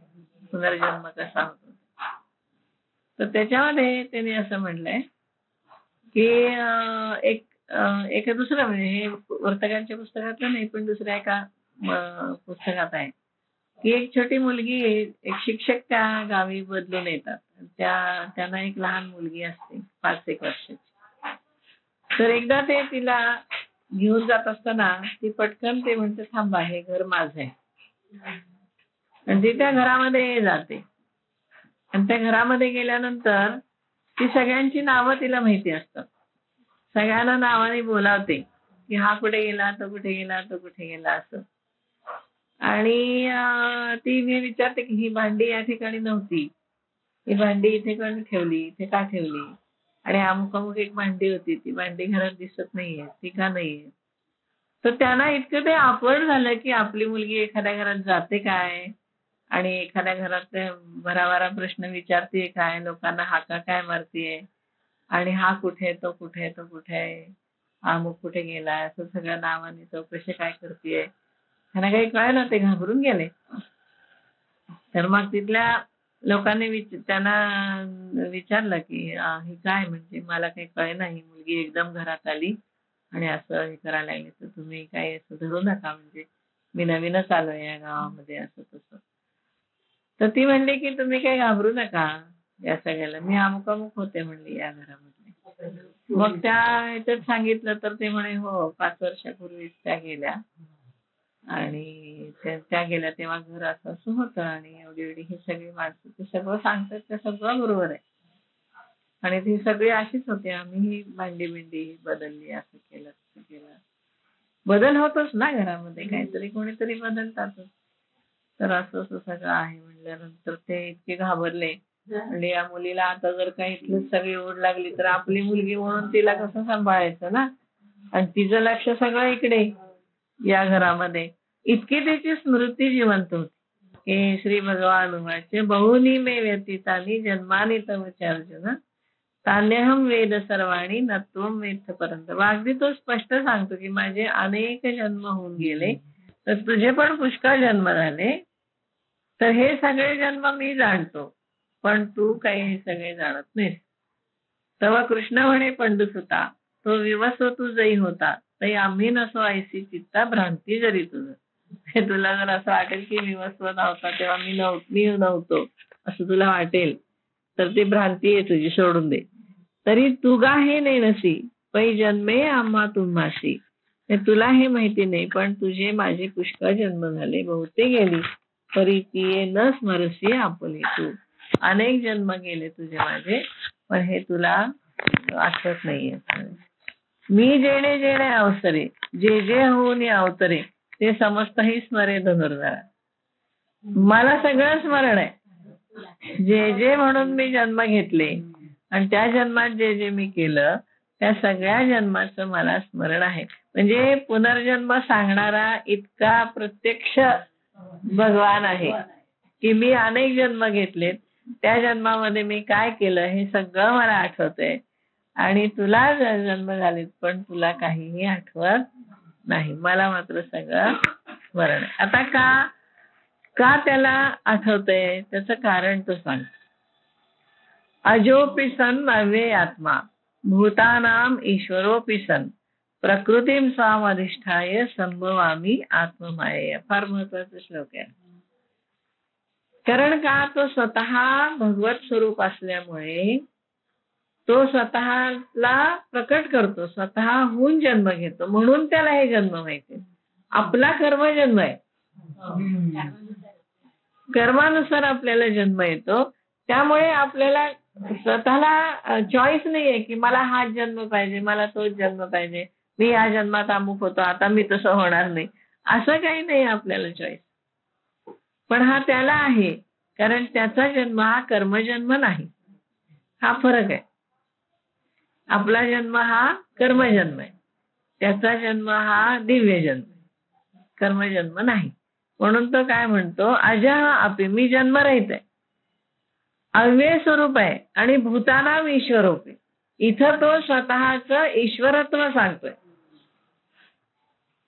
पुनर्जन्म कसा होतो. तर त्याच्यामध्ये त्यांनी असं म्हटलंय की एक दुसरं म्हणजे हे वर्तकांच्या पुस्तकातलं नाही पण दुसऱ्या एका पुस्तकात आहे की एक छोटी मुलगी, एक शिक्षक त्या गावी बदलून येतात. त्यांना एक लहान मुलगी असते 5-1 वर्षाची. तर एकदा ते तिला घेऊन जात असताना ती पटकन ते म्हणते थांबा हे घर माझं आहे. आणि ती त्या घरामध्ये जाते आणि त्या घरामध्ये गेल्यानंतर ती सगळ्यांची नावं तिला माहिती असतात. सगळ्यांना नावाने बोलावते की हा कुठे गेला, तो कुठे गेला, तो कुठे गेला असं. आणि ती मी विचारते की ही भांडी या ठिकाणी नव्हती, ही भांडी इथे कोणी ठेवली, इथे का ठेवली? आणि अमुक अमुक एक भांडी होती, ती भांडी घरात दिसत नाहीये, ती का नाहीये? तर त्यांना इतकं ते awkward झालं की आपली मुलगी एखाद्या घरात जाते काय आणि एखाद्या घरात ते भराभरा प्रश्न विचारते काय, लोकांना हाका काय मारतीये आणि हा कुठे, तो कुठे, तो कुठे आहे, हा अमुक कुठे गेलाय, असं सगळ्या नावाने चौकशी काय करतीये. त्यांना काही कळेना, ते घाबरून गेले. तर मग तिथल्या लोकांनी त्यांना विचारलं की हे काय, म्हणजे मला काही कळेना, ही मुलगी एकदम घरात आली आणि असं हे करायला लागले, तर तुम्ही काही असं धरू नका, म्हणजे मी नवीनच आलोय या गावामध्ये, असं तसं. तर ती म्हणली की तुम्ही काही घाबरू नका या सगळ्याला, मी अमुक अमुक होते म्हणली या घरामध्ये. मग त्या ह्याच्यात सांगितलं तर ते म्हणे हो 5 वर्षापूर्वीच त्या गेल्या आणि त्या गेल्या तेव्हा घर असं असं होतं आणि एवढी एवढी ही सगळी माणसं ते सगळं सांगतात, ते सगळं बरोबर आहे. आणि ती सगळी अशीच होती, आम्ही भांडी बिंडी बदलली, असं केलं तसं केलं. बदल होतोच ना घरामध्ये, काहीतरी कोणीतरी बदलतातच. तर असं असं सगळं आहे म्हणल्यानंतर ते इतके घाबरले. म्हणजे या मुलीला आता जर काही इथली सगळी ओढ लागली तर आपली मुलगी म्हणून तिला कसं सांभाळायचं ना. आणि तिचं लक्ष सगळं इकडे या घरामध्ये. इतकी त्याची स्मृती जिवंत होती. हे श्री भगवान उवाच बहुनी मे व्यतीतानी जन्मानी तव च अर्जुन तान्यहम वेद सर्वाणी न त्वं वेत्थ परंतप. अगदी तो स्पष्ट सांगतो की माझे अनेक जन्म होऊन गेले, तर तुझे पण पुष्कळ जन्म झाले, तर हे सगळे जन्म मी जाणतो, पण तू काही हे सगळे जाणत नाहीस. तेव्हा कृष्ण म्हणे पंडुसुता, तो विवस्व तू जई होता तरी आम्ही नसो ऐसी चित्ता भ्रांती जरी तुझं. हे तुला जर असं वाटेल की विवस्व नव्हता तेव्हा मी नव्हतो असं तुला वाटेल, तर ती भ्रांती आहे तुझी, सोडून दे. तरी तुगा हे नाही नसी पै जन्मे आम्हा तुम्हाशी. हे तुला हे माहिती नाही, पण तुझे माझे पुष्कळ जन्म झाले, बहुते गेली तरी ती न स्मरसी आपुले तू. अनेक जन्म गेले तुझे माझे, पण हे तुला आठवत नाहीये. मी जेणे जेणे अवसरे जे जे होऊन अवतरे ते समस्त ही स्मरे धनुर्धरा. मला सगळं स्मरण आहे, जे जे म्हणून मी जन्म घेतले आणि त्या जन्मात जे जे मी केलं त्या सगळ्या जन्माचं मला स्मरण आहे. म्हणजे पुनर्जन्म सांगणारा इतका प्रत्यक्ष भगवान आहे की मी अनेक जन्म घेतलेत, त्या जन्मामध्ये मी काय केलं हे सगळं मला आठवतंय. आणि तुला जन्म झालेत पण तुला काहीही आठवत नाही, मला मात्र सगळं स्मरण आहे. आता का त्याला आठवतंय त्याचं कारण तो सांग. अजोपि सन् अव्यय आत्मा भूतानाम ईश्वरोपि सन् प्रकृतीम स्वामधिष्ठाय संभवामी आत्ममायेय. फार महत्वाचा श्लोक आहे. कारण का तो स्वतः भगवत स्वरूप असल्यामुळे तो स्वतःला प्रकट करतो, स्वतःहून जन्म घेतो, म्हणून त्याला हे जन्म माहिती. आपला कर्मजन्म आहे, कर्मानुसार आपल्याला जन्म येतो, त्यामुळे आपल्याला स्वतःला चॉईस नाहीये की मला हाच जन्म पाहिजे, मला तोच जन्म पाहिजे, मी या जन्मात अमुक होतो आता मी तसं होणार नाही, असं काही नाही आपल्याला चॉईस. पण हा त्याला आहे, कारण त्याचा जन्म हा कर्मजन्म नाही. हा फरक आहे. आपला जन्म हा कर्मजन्म आहे, त्याचा जन्म हा दिव्य जन्म, कर्मजन्म नाही. म्हणून तो काय म्हणतो, अजः अपि, मी जन्मरहित आहे, अव्यय स्वरूप आहे आणि भूतानाम ईश्वरोपि. इथं तो स्वतःचं ईश्वरत्व सांगतोय.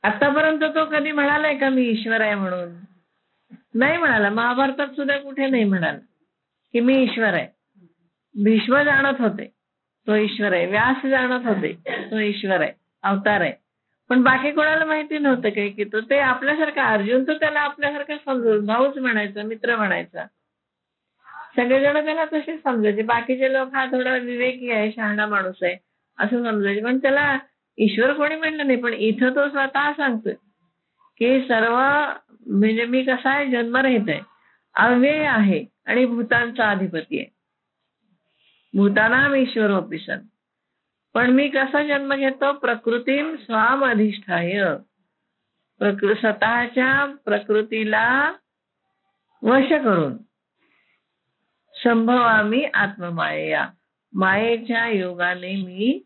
आतापर्यंत तो कधी म्हणालाय का मी ईश्वर आहे म्हणून? नाही म्हणाला. महाभारतात सुद्धा कुठे नाही म्हणाला की मी ईश्वर आहे. भीष्म जाणत होते तो ईश्वर आहे, व्यास जाणत होते तो ईश्वर आहे, अवतार आहे, पण बाकी कोणाला माहिती नव्हतं काही की तो. ते आपल्यासारखा अर्जुन तर त्याला आपल्यासारखा समजून भाऊच म्हणायचा, मित्र म्हणायचा, सगळेजण त्याला तसेच समजायचे. बाकीचे लोक हा थोडा विवेकी आहे, शहाणा माणूस आहे असं समजायचे, पण त्याला ईश्वर कोणी म्हणलं नाही. पण इथं तो स्वतः सांगतोय की सर्व म्हणजे मी कसा आहे, जन्मरहित आहे, अव्यय आहे आणि भूतांचा अधिपती आहे, भूतानाम ईश्वरोपि सन्. पण मी कसा जन्म घेतो, प्रकृतीम स्वाम अधिष्ठाय, स्वतःच्या प्रकृतीला वश करून संभवामी आत्ममायया, मायेच्या योगाने मी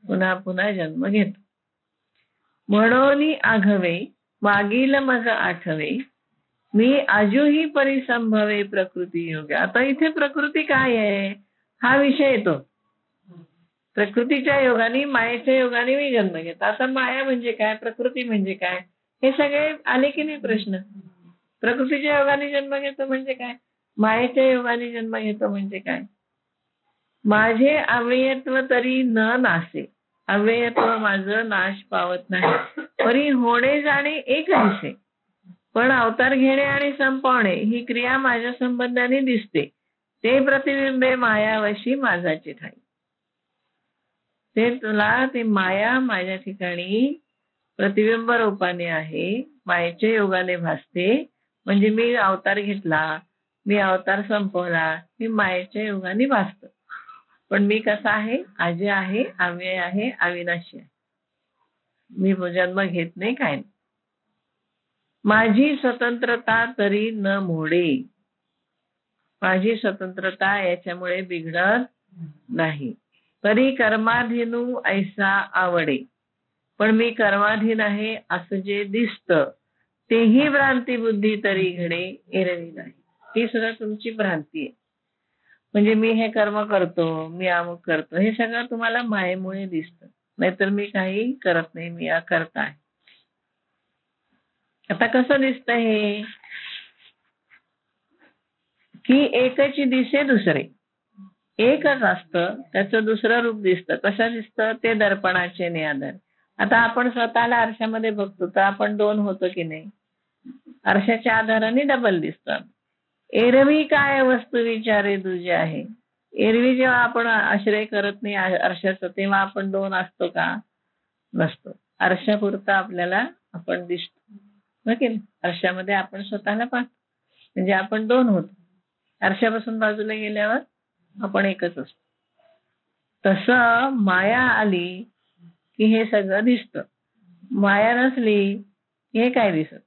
पुन्हा पुन्हा जन्म घेतो. म्हणून आघवे मागील मज आठवे, मी आजूही परिसंभवे प्रकृती योगे. आता इथे प्रकृती काय आहे हा विषय येतो. प्रकृतीच्या योगाने, मायेच्या योगाने मी जन्म घेतो. आता माया म्हणजे काय, प्रकृती म्हणजे काय, हे सगळे आले की नाही प्रश्न. प्रकृतीच्या योगाने जन्म घेतो म्हणजे काय, मायेच्या योगाने जन्म घेतो म्हणजे काय. माझे अव्ययत्व तरी न नासे, अव्ययत्व माझं नाश पावत नाही. परी होणे जाणे एक दिसे, पण अवतार घेणे आणि संपवणे ही क्रिया माझ्या संबंधाने दिसते. ते प्रतिबिंबे मायावशी माझाची ठाई. ते तुला ते माया माझ्या ठिकाणी प्रतिबिंब रूपाने आहे, मायेच्या योगाने भासते. म्हणजे मी अवतार घेतला, मी अवतार संपवला, मी मायेच्या योगाने भासतो. पण मी कसा आहे, आजी आहे, अव्यय आहे, अविनाशी आहे. मी जन्म घेत नाही, काय नाही. माझी स्वतंत्रता तरी न मोडे, माझी स्वतंत्रता याच्यामुळे बिघडत नाही. तरी कर्माधीनू ऐसा आवडे, पण मी कर्माधीन आहे असं जे दिसतं तेही भ्रांती बुद्धी तरी घडे एरवी नाही. ही सुद्धा तुमची भ्रांती आहे. म्हणजे मी हे कर्म करतो, मी अमुक करतो, हे सगळं तुम्हाला मायेमुळे दिसतं. नाहीतर मी काही करत नाही, मी अकर्ता आहे. आता कसं दिसतं हे, की एकची दिसे दुसरे, एकच असतं त्याचं दुसरं रूप दिसतं. कसं दिसतं ते दर्पणाचे निआधार. आता आपण स्वतःला आरशामध्ये बघतो तर आपण दोन होतो की नाही, आरशाच्या आधाराने डबल दिसतं. एरवी काय वस्तू विचारे तुझे आहे. एरवी जेव्हा आपण आश्रय करत नाही आरशाचं तेव्हा आपण दोन असतो का, नसतो. आरशापुरता आपल्याला आपण दिसतो, नक्की आरशामध्ये आपण स्वतःला पाहतो, म्हणजे आपण दोन होतो. आरशापासून बाजूला गेल्यावर आपण एकच असतो. तसं माया आली की हे सगळं दिसतं, माया नसली की हे काय दिसत.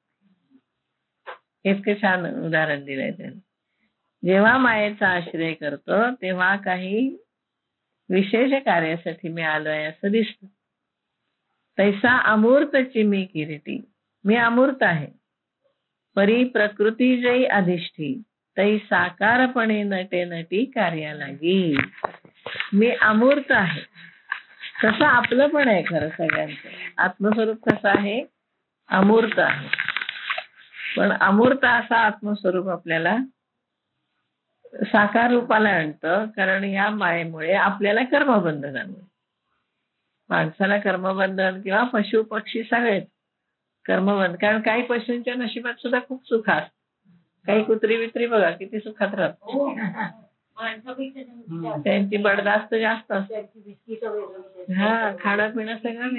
इतकं छान उदाहरण दिलंय त्याने. जेव्हा मायेचा आश्रय करतो तेव्हा काही विशेष कार्यासाठी मी आलोय असं दिसतं. तैसा अमूर्तची मी किरीटी, मी अमूर्त आहे. परी प्रकृती जई अधिष्ठी, तै साकारपणे नटे नटी कार्या लागी. मी अमूर्त आहे. तसं आपलं पण आहे खरं सगळ्यांचं. आत्मस्वरूप कसं आहे, अमूर्त आहे. पण अमूर्त असा आत्मस्वरूप आपल्याला साकार रूपाला आणतं, कारण या मायेमुळे आपल्याला कर्मबंधनामुळे. माणसाला कर्मबंधन किंवा पशु पक्षी सगळेच कर्मबंध. कारण काही पशूंच्या नशिबात सुद्धा खूप सुख असतं. काही कुत्री बित्री बघा किती सुखात राहतात, त्यांची बडदास्त जास्त असते. हा, खाणं पिणं सगळं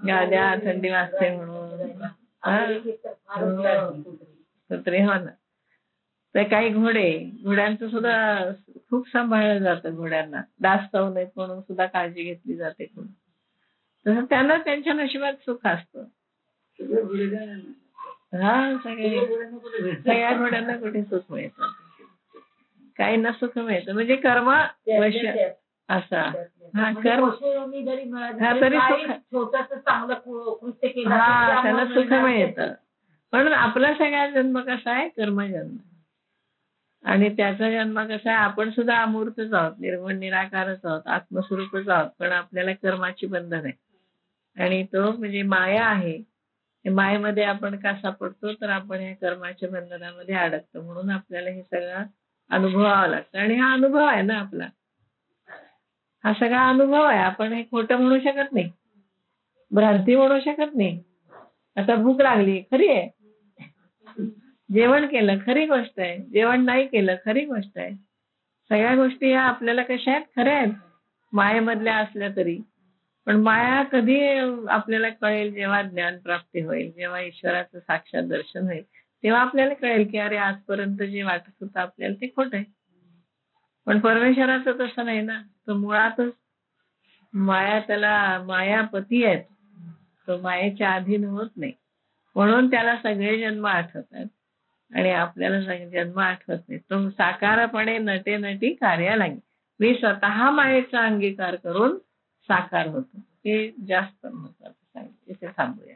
गाद्या थंडी वाजते म्हणून कुत्रे. हो ना. तर काही घोड्यांचं सुद्धा खूप सांभाळलं जातं. घोड्यांना डास चावू नयेत म्हणून सुद्धा काळजी घेतली जाते. तसं त्यांना त्यांच्या नशिबात सुख असतं. हा, सगळ्या घोड्यांना कुठे सुख मिळतं, काहींना सुख मिळतं. म्हणजे कर्म वश असा. हा, कर्म तरी सुख, हा त्याला सुख मिळतं. म्हणून आपला सगळा जन्म कसा आहे, कर्मजन्म. आणि त्याचा जन्म कसा आहे, आपण सुद्धा अमूर्तच आहोत, निर्गुण निराकारच आहोत, आत्मस्वरूपच आहोत. पण आपल्याला कर्माची बंधन आहे. आणि तो म्हणजे माया आहे. मायेमध्ये आपण का सापडतो, तर आपण या कर्माच्या बंधनामध्ये अडकतो. म्हणून आपल्याला हे सगळं अनुभवावं लागतं. आणि हा अनुभव आहे ना आपला, हा सगळा अनुभव आहे. आपण हे खोटं म्हणू शकत नाही, भ्रांती म्हणू शकत नाही. आता भूक लागली खरी आहे, जेवण केलं खरी गोष्ट आहे, जेवण नाही केलं खरी गोष्ट आहे. सगळ्या गोष्टी या आपल्याला कशा आहेत, खऱ्या आहेत, मायेमधल्या असल्या तरी. पण माया कधी आपल्याला कळेल, जेव्हा ज्ञान प्राप्ती होईल, जेव्हा ईश्वराचं साक्षात दर्शन होईल, तेव्हा आपल्याला कळेल की अरे आजपर्यंत जे वाटत होतं आपल्याला ते खोटं आहे. पण परमेश्वराचं तसं नाही ना, तो मुळातच माया त्याला मायापती आहे. तो मायेच्या अधीन होत नाही, म्हणून त्याला सगळे जन्म आठवतात आणि आपल्याला सगळे जन्म आठवत नाही. तो साकारपणे नटे नटी कार्या लागे. मी स्वतः मायेचा अंगीकार करून साकार होतो. हे जास्त महत्वाचं सांगितलं. इथे थांबूया.